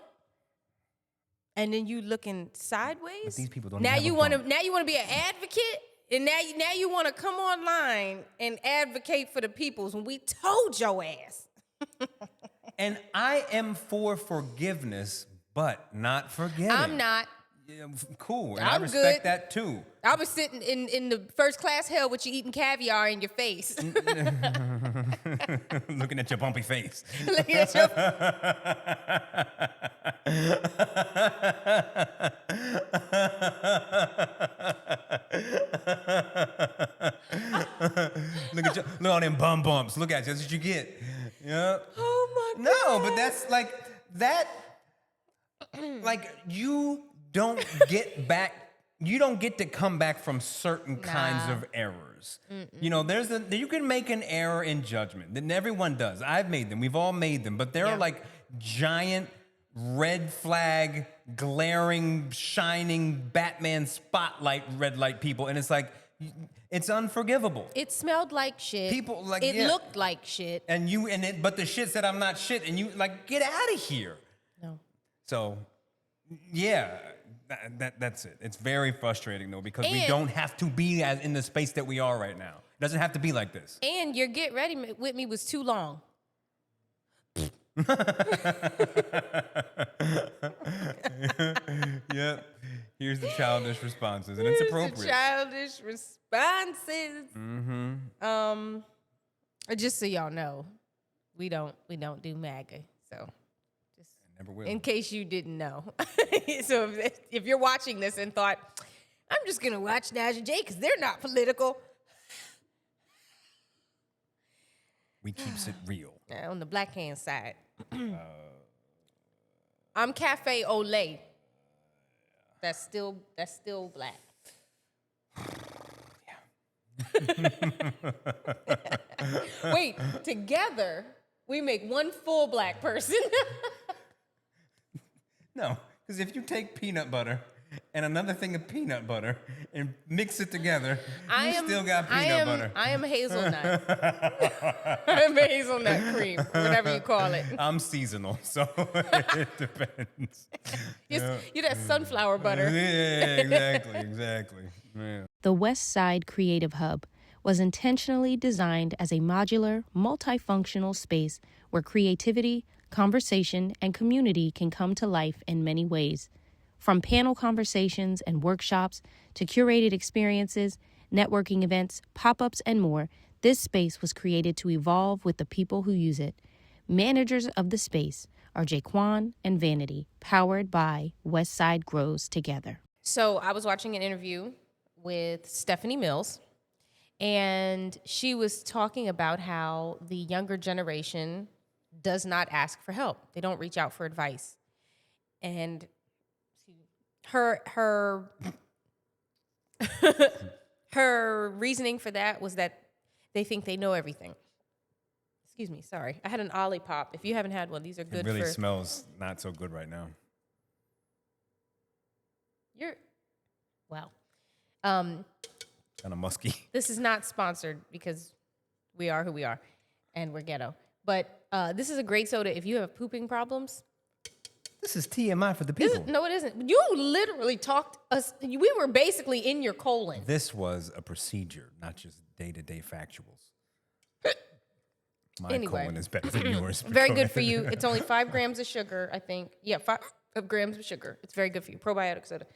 [SPEAKER 3] And then you looking sideways.
[SPEAKER 2] But these people don't
[SPEAKER 3] now
[SPEAKER 2] have
[SPEAKER 3] you
[SPEAKER 2] a
[SPEAKER 3] want to
[SPEAKER 2] bump.
[SPEAKER 3] now you want to be an advocate, and now you want to come online and advocate for the peoples when we told your ass.
[SPEAKER 2] And I am for forgiveness, but not forgetting.
[SPEAKER 3] I'm not.
[SPEAKER 2] Yeah, cool, and
[SPEAKER 3] I'm
[SPEAKER 2] I respect
[SPEAKER 3] good.
[SPEAKER 2] that too.
[SPEAKER 3] I was sitting in the first class hell with you eating caviar in your face.
[SPEAKER 2] Looking at your bumpy face.
[SPEAKER 3] Looking at your
[SPEAKER 2] Look at all them bumps. Look at you. That's what you get. Yeah.
[SPEAKER 3] Oh my God.
[SPEAKER 2] No, but that's like that. Like, you don't get to come back from certain kinds of errors. You can make an error in judgment. And everyone does. I've made them. We've all made them. But there are like giant red flag, glaring, shining Batman spotlight red light people. And it's like, it's unforgivable.
[SPEAKER 3] It smelled like shit.
[SPEAKER 2] People like
[SPEAKER 3] it looked like shit.
[SPEAKER 2] But the shit said I'm not shit, and you like, get out of here.
[SPEAKER 3] No.
[SPEAKER 2] So, yeah, that's it. It's very frustrating though, because we don't have to be as in the space that we are right now. It doesn't have to be like this.
[SPEAKER 3] And your get ready with me was too long.
[SPEAKER 2] Yep. Here's the childish responses, and it's appropriate.
[SPEAKER 3] The childish responses. Mm-hmm. Just so y'all know, we don't do MAGA. So, just
[SPEAKER 2] never will.
[SPEAKER 3] In case you didn't know. So if you're watching this and thought, I'm just gonna watch Nadj and Jay because they're not political.
[SPEAKER 2] We keeps it real.
[SPEAKER 3] On the black hand side. I'm Cafe Olay. That's still black. Wait, together we make one full black person.
[SPEAKER 2] No, because if you take peanut butter and another thing of peanut butter and mix it together, still got peanut butter.
[SPEAKER 3] I am hazelnut. I'm hazelnut cream, whatever you call it.
[SPEAKER 2] I'm seasonal, so it depends.
[SPEAKER 3] You're that sunflower butter.
[SPEAKER 2] Yeah, exactly. Yeah.
[SPEAKER 4] The West Side Creative Hub was intentionally designed as a modular, multifunctional space where creativity, conversation, and community can come to life in many ways. From panel conversations and workshops to curated experiences, networking events, pop-ups, and more, This space was created to evolve with the people who use it. Managers of the space are Jaquan and Vanity, powered by Westside Grows Together.
[SPEAKER 3] So I was watching an interview with Stephanie Mills, and she was talking about how the younger generation does not ask for help. They don't reach out for advice. And her her reasoning for that was that they think they know everything. Excuse me, sorry. I had an Olipop. If you haven't had one, these are good
[SPEAKER 2] It really
[SPEAKER 3] for...
[SPEAKER 2] smells not so good right now.
[SPEAKER 3] Wow.
[SPEAKER 2] Kind of musky.
[SPEAKER 3] This is not sponsored because we are who we are and we're ghetto. But this is a great soda if you have pooping problems.
[SPEAKER 2] This is TMI for the people.
[SPEAKER 3] No, it isn't. You literally talked us. We were basically in your colon.
[SPEAKER 2] This was a procedure, not just day-to-day factuals. My
[SPEAKER 3] Anyway.
[SPEAKER 2] colon is better than yours.
[SPEAKER 3] Very good for you. It's only 5 grams of sugar, I think. Yeah, 5 grams of sugar. It's very good for you. Probiotic soda.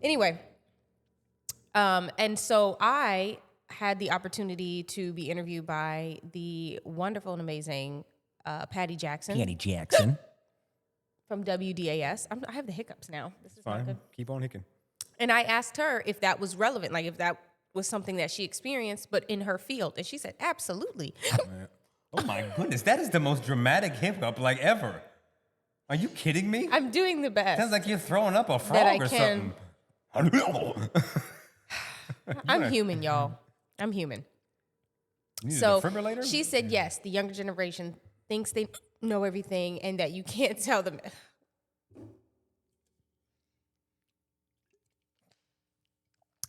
[SPEAKER 3] Anyway, and so I had the opportunity to be interviewed by the wonderful and amazing Patty Jackson.
[SPEAKER 2] Patty Jackson.
[SPEAKER 3] From WDAS. I have the hiccups now. This is not
[SPEAKER 2] Fine.
[SPEAKER 3] good.
[SPEAKER 2] Keep on hicking.
[SPEAKER 3] And I asked her if that was relevant, like if that was something that she experienced, but in her field. And she said, absolutely.
[SPEAKER 2] Oh my goodness, that is the most dramatic hiccup like ever. Are you kidding me?
[SPEAKER 3] I'm doing the best.
[SPEAKER 2] Sounds like you're throwing up a
[SPEAKER 3] that
[SPEAKER 2] frog
[SPEAKER 3] I
[SPEAKER 2] or
[SPEAKER 3] can.
[SPEAKER 2] something.
[SPEAKER 3] I'm human, y'all. I'm human.
[SPEAKER 2] You need a
[SPEAKER 3] So
[SPEAKER 2] defibrillator?
[SPEAKER 3] she said, yes, the younger generation thinks they know everything and that you can't tell them.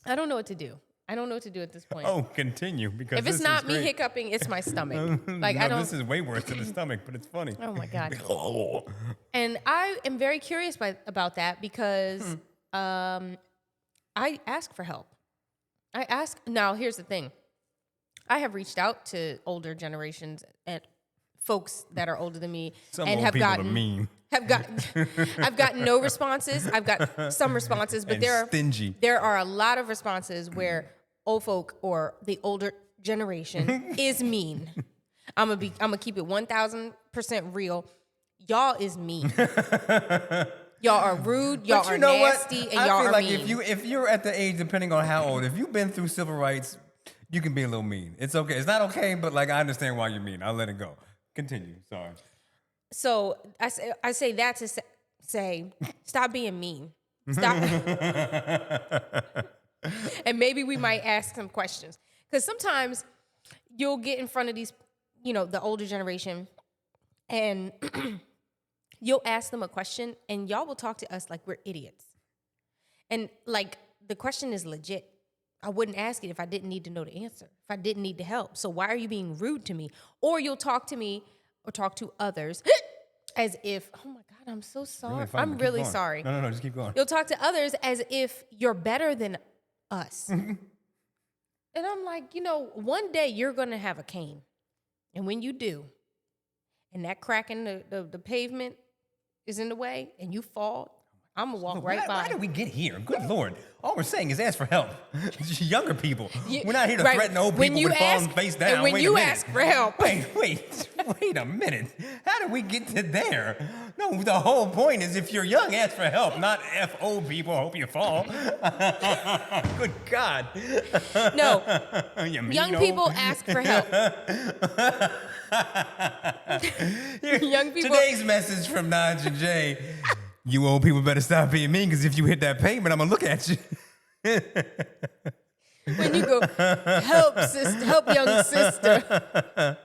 [SPEAKER 3] I don't know what to do. I don't know what to do at this point.
[SPEAKER 2] Oh, continue because
[SPEAKER 3] if it's
[SPEAKER 2] this
[SPEAKER 3] not
[SPEAKER 2] is
[SPEAKER 3] me
[SPEAKER 2] great.
[SPEAKER 3] hiccuping, it's my stomach. Like
[SPEAKER 2] No,
[SPEAKER 3] I don't.
[SPEAKER 2] This is way worse than the stomach, but it's funny.
[SPEAKER 3] Oh my God. And I am very curious about that because I ask for help. Now, here's the thing. I have reached out to older generations and folks that are older than me
[SPEAKER 2] Some
[SPEAKER 3] and
[SPEAKER 2] old
[SPEAKER 3] have
[SPEAKER 2] people are
[SPEAKER 3] gotten
[SPEAKER 2] mean.
[SPEAKER 3] I've gotten no responses. I've got some responses, but
[SPEAKER 2] And stingy.
[SPEAKER 3] there are a lot of responses where old folk or the older generation is mean. I'm gonna keep it 1,000% real. Y'all is mean. Y'all are rude. Y'all
[SPEAKER 2] But you
[SPEAKER 3] are
[SPEAKER 2] know
[SPEAKER 3] nasty,
[SPEAKER 2] what?
[SPEAKER 3] and
[SPEAKER 2] I
[SPEAKER 3] y'all
[SPEAKER 2] feel
[SPEAKER 3] are
[SPEAKER 2] like
[SPEAKER 3] mean.
[SPEAKER 2] if you're at the age, depending on how old, if you've been through civil rights, you can be a little mean. It's okay. It's not okay, but like I understand why you're mean. I'll let it go. Continue. Sorry.
[SPEAKER 3] So I say that to say, stop being mean. Stop. And maybe we might ask some questions. Because sometimes you'll get in front of these, the older generation, and you'll ask them a question, and y'all will talk to us like we're idiots. And like the question is legit. I wouldn't ask it if I didn't need to know the answer, if I didn't need the help. So why are you being rude to me? Or you'll talk to me or talk to others as if, oh my God, I'm so sorry.
[SPEAKER 2] Really fun,
[SPEAKER 3] I'm
[SPEAKER 2] but keep
[SPEAKER 3] really
[SPEAKER 2] going.
[SPEAKER 3] sorry.
[SPEAKER 2] No, just keep going.
[SPEAKER 3] You'll talk to others as if you're better than us. And I'm like, one day you're going to have a cane. And when you do, and that crack in the pavement is in the way, and you fall, I'm going to walk right by.
[SPEAKER 2] Why did we get here? Good Lord. All we're saying is ask for help. Younger people.
[SPEAKER 3] You-
[SPEAKER 2] We're not here to
[SPEAKER 3] right.
[SPEAKER 2] threaten old
[SPEAKER 3] When
[SPEAKER 2] people
[SPEAKER 3] you
[SPEAKER 2] with falling
[SPEAKER 3] ask-
[SPEAKER 2] face down.
[SPEAKER 3] and when
[SPEAKER 2] Wait
[SPEAKER 3] you
[SPEAKER 2] a minute.
[SPEAKER 3] ask for help.
[SPEAKER 2] Wait a minute. How did we get to there? No, the whole point is if you're young, ask for help, not F old people, hope you fall. Good God.
[SPEAKER 3] No,
[SPEAKER 2] You mean
[SPEAKER 3] young
[SPEAKER 2] old-
[SPEAKER 3] people ask for help. Young people.
[SPEAKER 2] Today's message from Nadj and Jay. You old people better stop being mean, because if you hit that pavement, I'm going to look at you.
[SPEAKER 3] When you go, help, sister, help, young sister.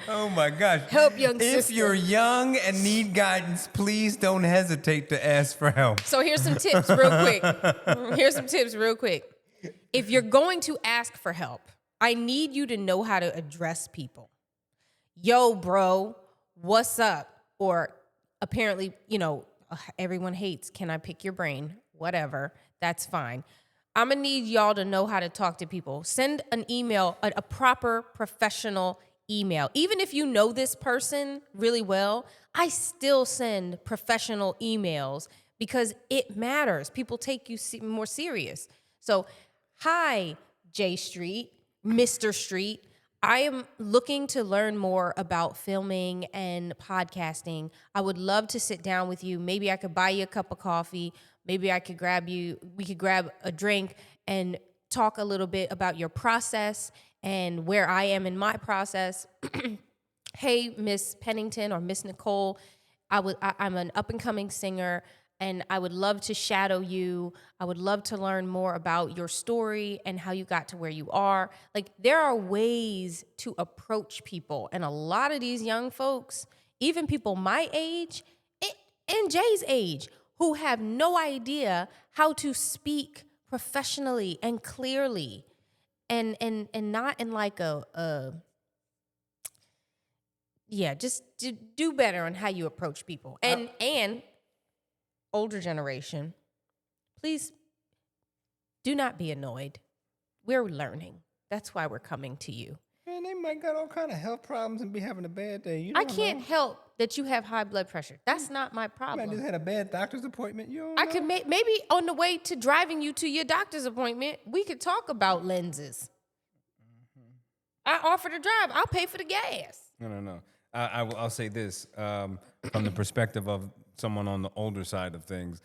[SPEAKER 2] Oh my gosh.
[SPEAKER 3] Help, young
[SPEAKER 2] If
[SPEAKER 3] sister.
[SPEAKER 2] you're young and need guidance, please don't hesitate to ask for help.
[SPEAKER 3] So here's some tips real quick. If you're going to ask for help, I need you to know how to address people. Yo, bro, what's up? Or apparently, everyone hates, can I pick your brain? Whatever, that's fine. I'm going to need y'all to know how to talk to people. Send an email, a proper professional email. Even if you know this person really well, I still send professional emails because it matters. People take you more serious. So, hi, J Street. Mr. Street. I am looking to learn more about filming and podcasting. I would love to sit down with you. Maybe I could buy you a cup of coffee. Maybe we could grab a drink and talk a little bit about your process and where I am in my process. Hey, Miss Pennington or Miss Nicole, I'm an up-and-coming singer, and I would love to shadow you. I would love to learn more about your story and how you got to where you are. Like, there are ways to approach people, and a lot of these young folks, even people my age and Jay's age, who have no idea how to speak professionally and clearly, and not in like just do better on how you approach people. And older generation, please do not be annoyed. We're learning. That's why we're coming to you.
[SPEAKER 2] Man, they might got all kind of health problems and be having a bad day. You
[SPEAKER 3] I
[SPEAKER 2] don't
[SPEAKER 3] can't
[SPEAKER 2] know.
[SPEAKER 3] help that you have high blood pressure. That's not my
[SPEAKER 2] You might
[SPEAKER 3] problem.
[SPEAKER 2] just had a bad doctor's appointment. You don't
[SPEAKER 3] I
[SPEAKER 2] know.
[SPEAKER 3] could maybe on the way to driving you to your doctor's appointment, we could talk about lenses. I offer to drive. I'll pay for the gas.
[SPEAKER 2] No. I'll say this from the perspective of someone on the older side of things.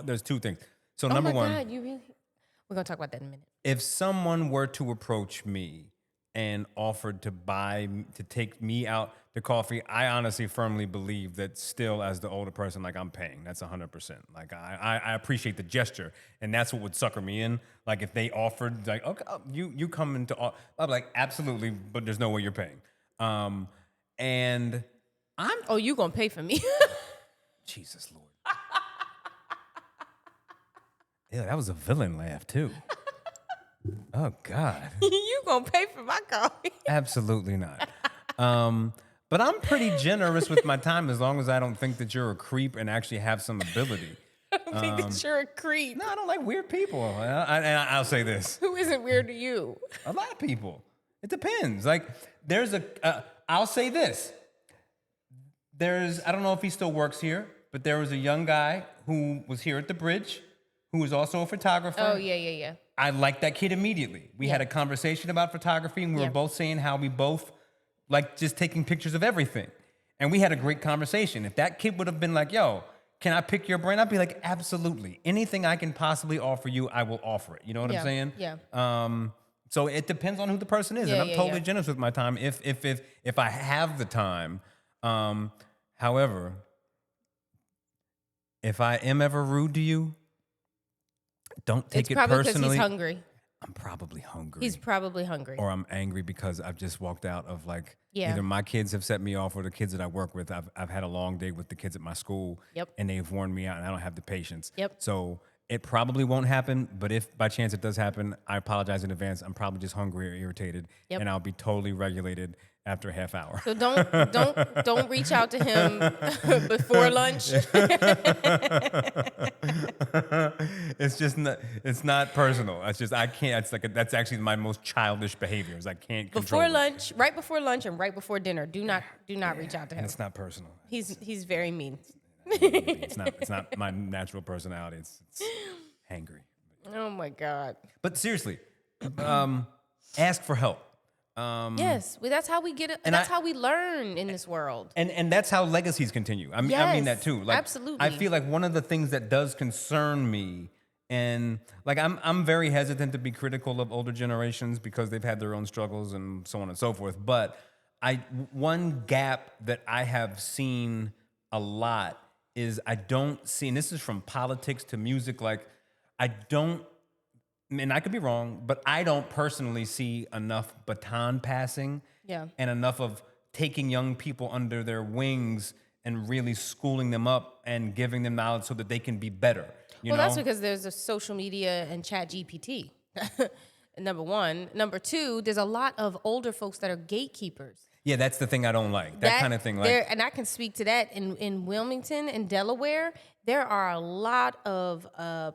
[SPEAKER 2] There's two things. So number one,
[SPEAKER 3] God, you really? We're gonna talk about that in a minute.
[SPEAKER 2] if someone were to approach me and offered to take me out to coffee, I honestly firmly believe that still as the older person, like I'm paying. That's 100%. Like I appreciate the gesture, and that's what would sucker me in. Like if they offered, like, okay, you come into, I'd be like, absolutely, but there's no way you're paying. And I'm
[SPEAKER 3] Oh, you gonna pay for me?
[SPEAKER 2] Jesus Lord. Yeah, that was a villain laugh too. Oh God.
[SPEAKER 3] You gonna pay for my coffee?
[SPEAKER 2] Absolutely not. But I'm pretty generous with my time as long as I don't think that you're a creep and actually have some ability.
[SPEAKER 3] I think that you're a creep.
[SPEAKER 2] No, I don't like weird people. And I'll say this.
[SPEAKER 3] Who isn't weird to you?
[SPEAKER 2] A lot of people. It depends. Like I'll say this. I don't know if he still works here, but there was a young guy who was here at the bridge who was also a photographer.
[SPEAKER 3] Oh, yeah.
[SPEAKER 2] I liked that kid immediately. We had a conversation about photography, and we were both saying how we both like just taking pictures of everything. And we had a great conversation. If that kid would have been like, yo, can I pick your brain? I'd be like, absolutely. Anything I can possibly offer you, I will offer it. You know what I'm saying?
[SPEAKER 3] Yeah.
[SPEAKER 2] So it depends on who the person is. And I'm totally generous with my time if I have the time. However, if I am ever rude to you, don't take
[SPEAKER 3] It's
[SPEAKER 2] it
[SPEAKER 3] probably because
[SPEAKER 2] personally.
[SPEAKER 3] he's hungry.
[SPEAKER 2] I'm probably hungry.
[SPEAKER 3] He's probably hungry.
[SPEAKER 2] Or I'm angry because I've just walked out of like
[SPEAKER 3] Yeah.
[SPEAKER 2] either my kids have set me off or the kids that I work with. I've had a long day with the kids at my school.
[SPEAKER 3] Yep.
[SPEAKER 2] And they've worn me out and I don't have the patience.
[SPEAKER 3] Yep.
[SPEAKER 2] So it probably won't happen, but if by chance it does happen, I apologize in advance. I'm probably just hungry or irritated,
[SPEAKER 3] Yep.
[SPEAKER 2] and I'll be totally regulated after a half hour.
[SPEAKER 3] So don't reach out to him before lunch.
[SPEAKER 2] It's not personal. It's just I can't. It's like that's actually my most childish behaviors. I can't control
[SPEAKER 3] Before
[SPEAKER 2] it.
[SPEAKER 3] lunch, right before lunch, and right before dinner. Do not reach out to
[SPEAKER 2] And
[SPEAKER 3] him.
[SPEAKER 2] it's not personal.
[SPEAKER 3] He's very mean.
[SPEAKER 2] It's not my natural personality. It's hangry.
[SPEAKER 3] Oh my God.
[SPEAKER 2] But seriously, ask for help.
[SPEAKER 3] Yes, well, that's how we get it.
[SPEAKER 2] and
[SPEAKER 3] That's
[SPEAKER 2] I-
[SPEAKER 3] how we learn in this world.
[SPEAKER 2] And that's how legacies continue. I mean that
[SPEAKER 3] Yes,
[SPEAKER 2] too. Like,
[SPEAKER 3] absolutely.
[SPEAKER 2] I feel like one of the things that does concern me, and like I'm very hesitant to be critical of older generations because they've had their own struggles and so on and so forth. But one gap that I have seen a lot is I don't see, and this is from politics to music, like I don't, and I could be wrong, but I don't personally see enough baton passing
[SPEAKER 3] Yeah.
[SPEAKER 2] and enough of taking young people under their wings and really schooling them up and giving them knowledge so that they can be better. You
[SPEAKER 3] Well,
[SPEAKER 2] know?
[SPEAKER 3] that's because there's a social media and chat GPT. Number one. Number two, there's a lot of older folks that are gatekeepers.
[SPEAKER 2] Yeah, that's the thing I don't like. That kind of thing. Like,
[SPEAKER 3] and I can speak to that in Wilmington and Delaware. There are a lot of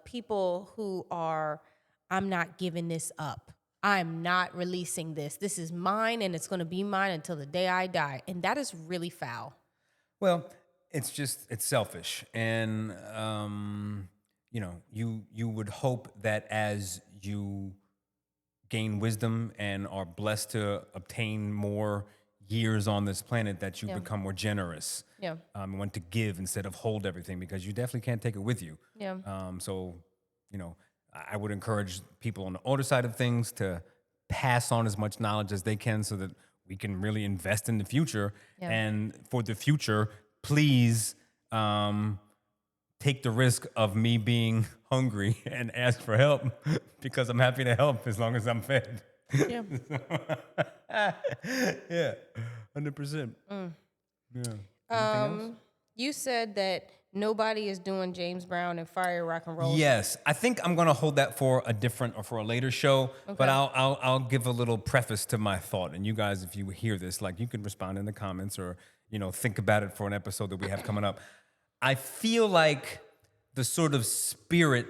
[SPEAKER 3] people who are, I'm not giving this up. I'm not releasing this. This is mine, and it's going to be mine until the day I die. And that is really foul.
[SPEAKER 2] well, it's selfish. And, you would hope that as you gain wisdom and are blessed to obtain more years on this planet, that you become more generous.
[SPEAKER 3] Yeah.
[SPEAKER 2] And want to give instead of hold everything, because you definitely can't take it with you.
[SPEAKER 3] Yeah.
[SPEAKER 2] So, I would encourage people on the older side of things to pass on as much knowledge as they can so that we can really invest in the future.
[SPEAKER 3] Yeah.
[SPEAKER 2] And for the future, please take the risk of me being hungry and ask for help, because I'm happy to help as long as I'm fed.
[SPEAKER 3] Yeah.
[SPEAKER 2] Yeah, 100%. Yeah. Anything else?
[SPEAKER 3] You said that nobody is doing James Brown and Fire Rock and Roll.
[SPEAKER 2] Yes, I think I'm gonna hold that for a later show.
[SPEAKER 3] Okay.
[SPEAKER 2] But I'll give a little preface to my thought, and you guys, if you hear this, like, you can respond in the comments or think about it for an episode that we have coming up. I feel like the sort of spirit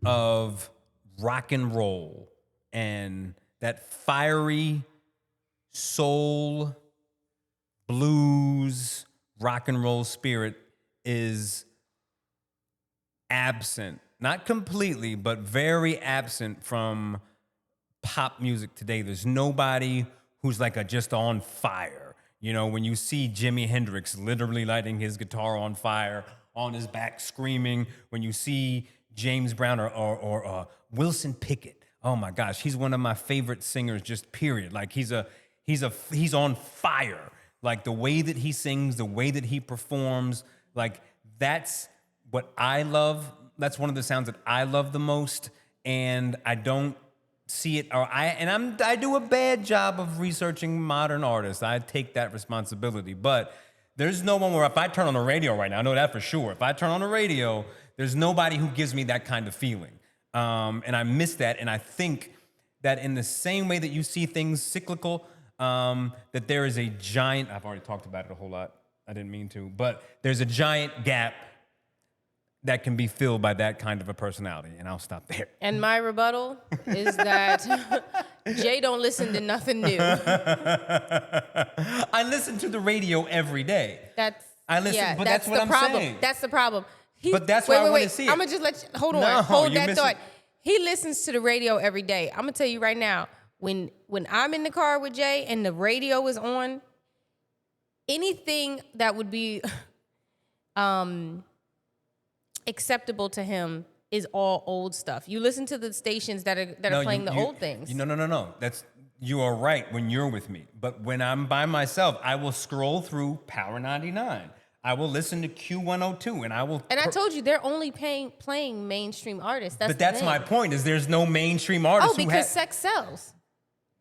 [SPEAKER 2] of rock and roll and that fiery soul blues rock and roll spirit is absent, not completely, but very absent from pop music today. There's nobody who's like just on fire. When you see Jimi Hendrix literally lighting his guitar on fire, on his back screaming, when you see James Brown or Wilson Pickett, oh my gosh, he's one of my favorite singers, just period. Like he's on fire. Like the way that he sings, the way that he performs, like that's what I love. That's one of the sounds that I love the most. And I don't see it, I do a bad job of researching modern artists. I take that responsibility. But there's no one where if I turn on the radio right now, I know that for sure. If I turn on the radio, there's nobody who gives me that kind of feeling. And I miss that. And I think that in the same way that you see things cyclical, that there is a giant, I've already talked about it a whole lot. I didn't mean to, but there's a giant gap that can be filled by that kind of a personality. And I'll stop there.
[SPEAKER 3] And my rebuttal is that Jay don't listen to nothing new.
[SPEAKER 2] I listen to the radio every day. But that's what I'm
[SPEAKER 3] problem.
[SPEAKER 2] saying.
[SPEAKER 3] That's the problem.
[SPEAKER 2] But that's why I want to see it.
[SPEAKER 3] I'm gonna just let you, hold
[SPEAKER 2] No,
[SPEAKER 3] hold
[SPEAKER 2] you're
[SPEAKER 3] that
[SPEAKER 2] missing-
[SPEAKER 3] thought. He listens to the radio every day. I'm gonna tell you right now, when I'm in the car with Jay and the radio is on, anything that would be acceptable to him is all old stuff. You listen to the stations that are playing the old things.
[SPEAKER 2] No. You are right when you're with me. But when I'm by myself, I will scroll through Power 99. I will listen to Q102, and I will.
[SPEAKER 3] And I told you they're only playing mainstream artists. That's
[SPEAKER 2] my point. Is there's no mainstream artists.
[SPEAKER 3] Because sex sells.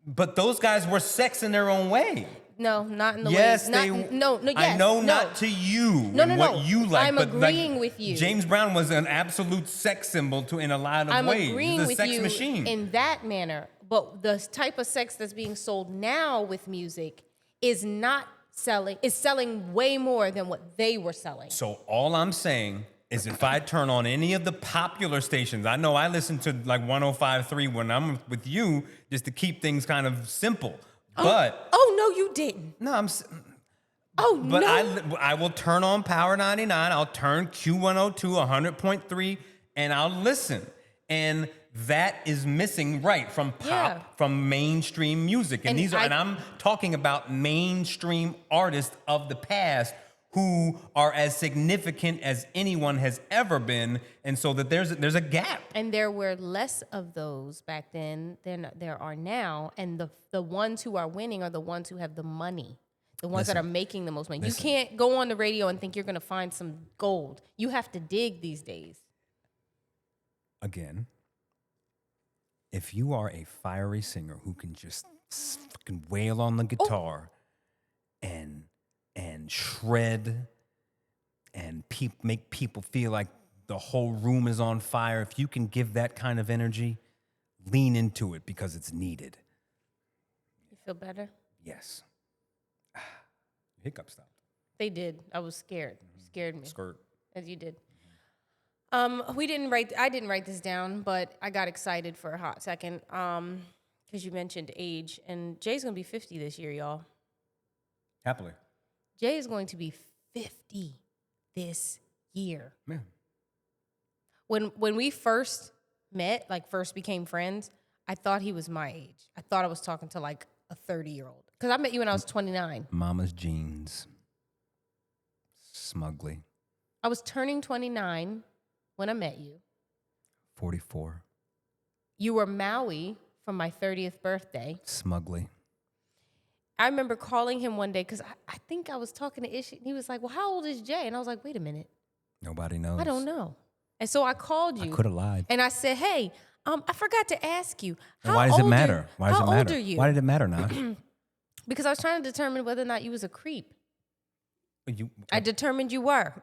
[SPEAKER 2] But those guys were sex in their own way.
[SPEAKER 3] No, not in the
[SPEAKER 2] yes,
[SPEAKER 3] way.
[SPEAKER 2] Yes,
[SPEAKER 3] yes,
[SPEAKER 2] I know, not to you.
[SPEAKER 3] No.
[SPEAKER 2] What you like.
[SPEAKER 3] I'm agreeing with you.
[SPEAKER 2] James Brown was an absolute sex symbol in a lot of ways.
[SPEAKER 3] I'm agreeing
[SPEAKER 2] He's a
[SPEAKER 3] with
[SPEAKER 2] sex
[SPEAKER 3] you
[SPEAKER 2] machine.
[SPEAKER 3] in that manner. But the type of sex that's being sold now with music is not selling. Is selling way more than what they were selling.
[SPEAKER 2] So all I'm saying is, if I turn on any of the popular stations, I know I listen to like 105.3 when I'm with you, just to keep things kind of simple. But
[SPEAKER 3] no, you didn't.
[SPEAKER 2] No,
[SPEAKER 3] But
[SPEAKER 2] no. I will turn on Power 99. I'll turn Q102 100.3, and I'll listen. And that is missing from pop, from mainstream music. And and I'm talking about mainstream artists of the past who are as significant as anyone has ever been. And so that there's a gap.
[SPEAKER 3] And there were less of those back then than there are now. And the ones who are winning are the ones who have the money. The ones that are making the most money. You can't go on the radio and think you're going to find some gold. You have to dig these days.
[SPEAKER 2] Again, if you are a fiery singer who can just fucking wail on the guitar and shred and make people feel like the whole room is on fire, if you can give that kind of energy, lean into it because it's needed.
[SPEAKER 3] You feel better?
[SPEAKER 2] Yes. Hiccup stopped.
[SPEAKER 3] They did. I was scared. You scared me.
[SPEAKER 2] Skirt.
[SPEAKER 3] As you did. I didn't write this down, but I got excited for a hot second because you mentioned age. And Jay's going to be 50 this year, y'all.
[SPEAKER 2] Happily.
[SPEAKER 3] Jay is going to be 50 this year.
[SPEAKER 2] Yeah.
[SPEAKER 3] When we first met, first became friends, I thought he was my age. I thought I was talking to like a 30-year-old. Because I met you when I was 29.
[SPEAKER 2] Mama's jeans. Smugly.
[SPEAKER 3] I was turning 29 when I met you.
[SPEAKER 2] 44.
[SPEAKER 3] You were Maui for my 30th birthday.
[SPEAKER 2] Smugly.
[SPEAKER 3] I remember calling him one day because I think I was talking to Ishi. And he was like, well, how old is Jay? And I was like, wait a minute.
[SPEAKER 2] Nobody knows.
[SPEAKER 3] I don't know. And so I called you.
[SPEAKER 2] I could have lied.
[SPEAKER 3] And I said, hey, I forgot to ask you.
[SPEAKER 2] Why does it matter? Why does it matter?
[SPEAKER 3] How old are you?
[SPEAKER 2] Why did it matter, Nadj?
[SPEAKER 3] Because I was trying to determine whether or not you was a creep.
[SPEAKER 2] You,
[SPEAKER 3] I determined you were.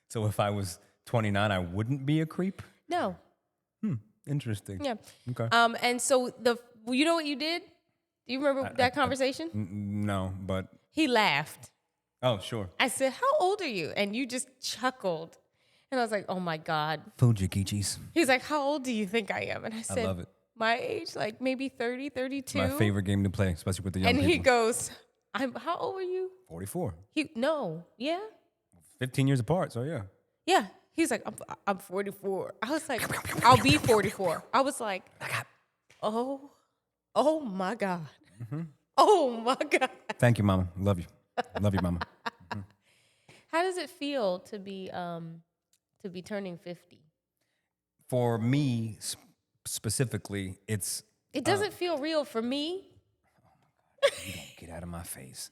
[SPEAKER 2] so if I was 29, I wouldn't be a creep?
[SPEAKER 3] No.
[SPEAKER 2] Interesting.
[SPEAKER 3] Yeah.
[SPEAKER 2] Okay.
[SPEAKER 3] And so you know what you did? Do you remember that conversation?
[SPEAKER 2] No, but...
[SPEAKER 3] He laughed.
[SPEAKER 2] Oh, sure.
[SPEAKER 3] I said, how old are you? And you just chuckled. And I was like, oh my God.
[SPEAKER 2] Fujikichis.
[SPEAKER 3] He's like, how old do you think I am? And I said,
[SPEAKER 2] I love it.
[SPEAKER 3] My age, like maybe 30, 32.
[SPEAKER 2] My favorite game to play, especially with the young
[SPEAKER 3] and
[SPEAKER 2] people.
[SPEAKER 3] he goes, how old are you?
[SPEAKER 2] 44.
[SPEAKER 3] Yeah.
[SPEAKER 2] 15 years apart, so yeah.
[SPEAKER 3] Yeah. He's like, I'm 44. I was like, I'll be 44. I was like, oh my God.
[SPEAKER 2] Mm-hmm.
[SPEAKER 3] Oh my God.
[SPEAKER 2] Thank you, Mama. Love you. Love you, Mama. Mm-hmm.
[SPEAKER 3] How does it feel to be turning 50?
[SPEAKER 2] For me, specifically, it
[SPEAKER 3] doesn't feel real for me.
[SPEAKER 2] You don't get out of my face.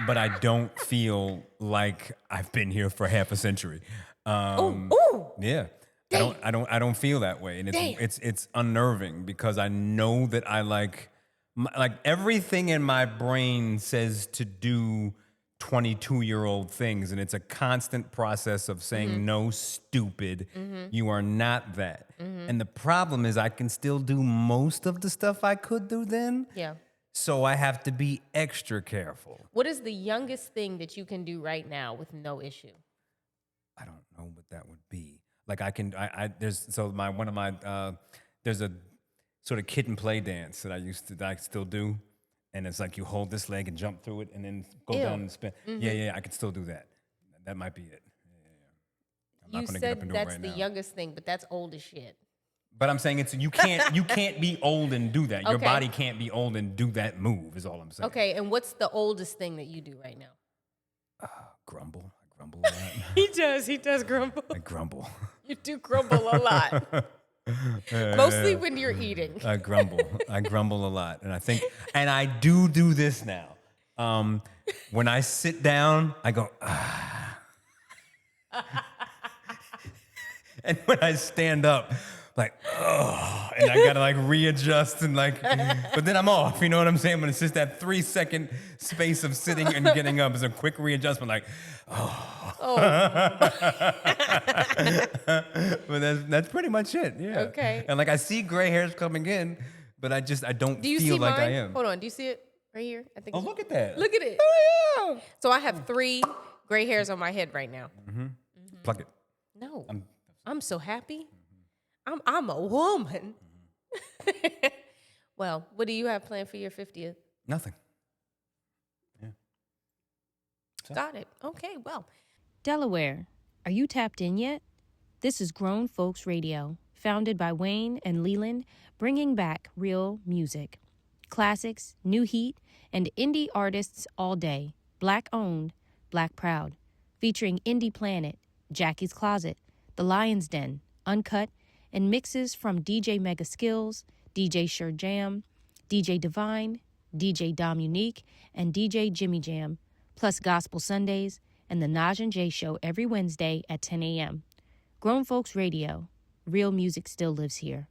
[SPEAKER 2] But I don't feel like I've been here for half a century. Yeah.
[SPEAKER 3] Damn.
[SPEAKER 2] I don't feel that way, and it's unnerving because I know that I like everything in my brain says to do 22-year-old things, and it's a constant process of saying no, stupid. You are not that. And the problem is I can still do most of the stuff I could do then.
[SPEAKER 3] Yeah.
[SPEAKER 2] So I have to be extra careful.
[SPEAKER 3] What is the youngest thing that you can do right now with no issue?
[SPEAKER 2] I don't know what that would be. Like there's a sort of kid and play dance that I still do. And it's like you hold this leg and jump through it and then go down and spin. Yeah, I can still do that. That might be it. Yeah. I'm not gonna get up and do it right now.
[SPEAKER 3] That's the youngest thing, but that's old as shit.
[SPEAKER 2] But I'm saying you can't be old and do that. Your
[SPEAKER 3] Okay.
[SPEAKER 2] body can't be old and do that move is all I'm saying.
[SPEAKER 3] Okay, and what's the oldest thing that you do right now?
[SPEAKER 2] Grumble. I grumble a lot.
[SPEAKER 3] He does grumble.
[SPEAKER 2] I grumble.
[SPEAKER 3] You do grumble a lot. Mostly when you're eating.
[SPEAKER 2] I grumble a lot. And I do this now. When I sit down, I go, ah. And when I stand up, like, oh, and I gotta like readjust and like, but then I'm off, you know what I'm saying? But it's just that 3-second space of sitting and getting up is a quick readjustment, like, oh. But that's pretty much it, yeah.
[SPEAKER 3] Okay.
[SPEAKER 2] And like I see gray hairs coming in, but I don't
[SPEAKER 3] Do you
[SPEAKER 2] feel
[SPEAKER 3] see
[SPEAKER 2] like
[SPEAKER 3] mine?
[SPEAKER 2] I am.
[SPEAKER 3] Hold on, do you see it right here? I think.
[SPEAKER 2] Oh, look at that.
[SPEAKER 3] Look at it.
[SPEAKER 2] Oh, yeah.
[SPEAKER 3] So I have 3 gray hairs on my head right now.
[SPEAKER 2] Pluck it.
[SPEAKER 3] No, I'm so happy. I'm a woman. Well, what do you have planned for your 50th?
[SPEAKER 2] Nothing. Yeah.
[SPEAKER 3] Got it. Okay, well.
[SPEAKER 4] Delaware, are you tapped in yet? This is Grown Folks Radio, founded by Wayne and Leland, bringing back real music. Classics, new heat, and indie artists all day. Black owned, black proud. Featuring Indie Planet, Jackie's Closet, The Lion's Den, Uncut, and mixes from DJ Mega Skills, DJ Sure Jam, DJ Divine, DJ Dom Unique, and DJ Jimmy Jam, plus Gospel Sundays and the Nadj and Jay Show every Wednesday at 10 a.m. Grown Folks Radio. Real music still lives here.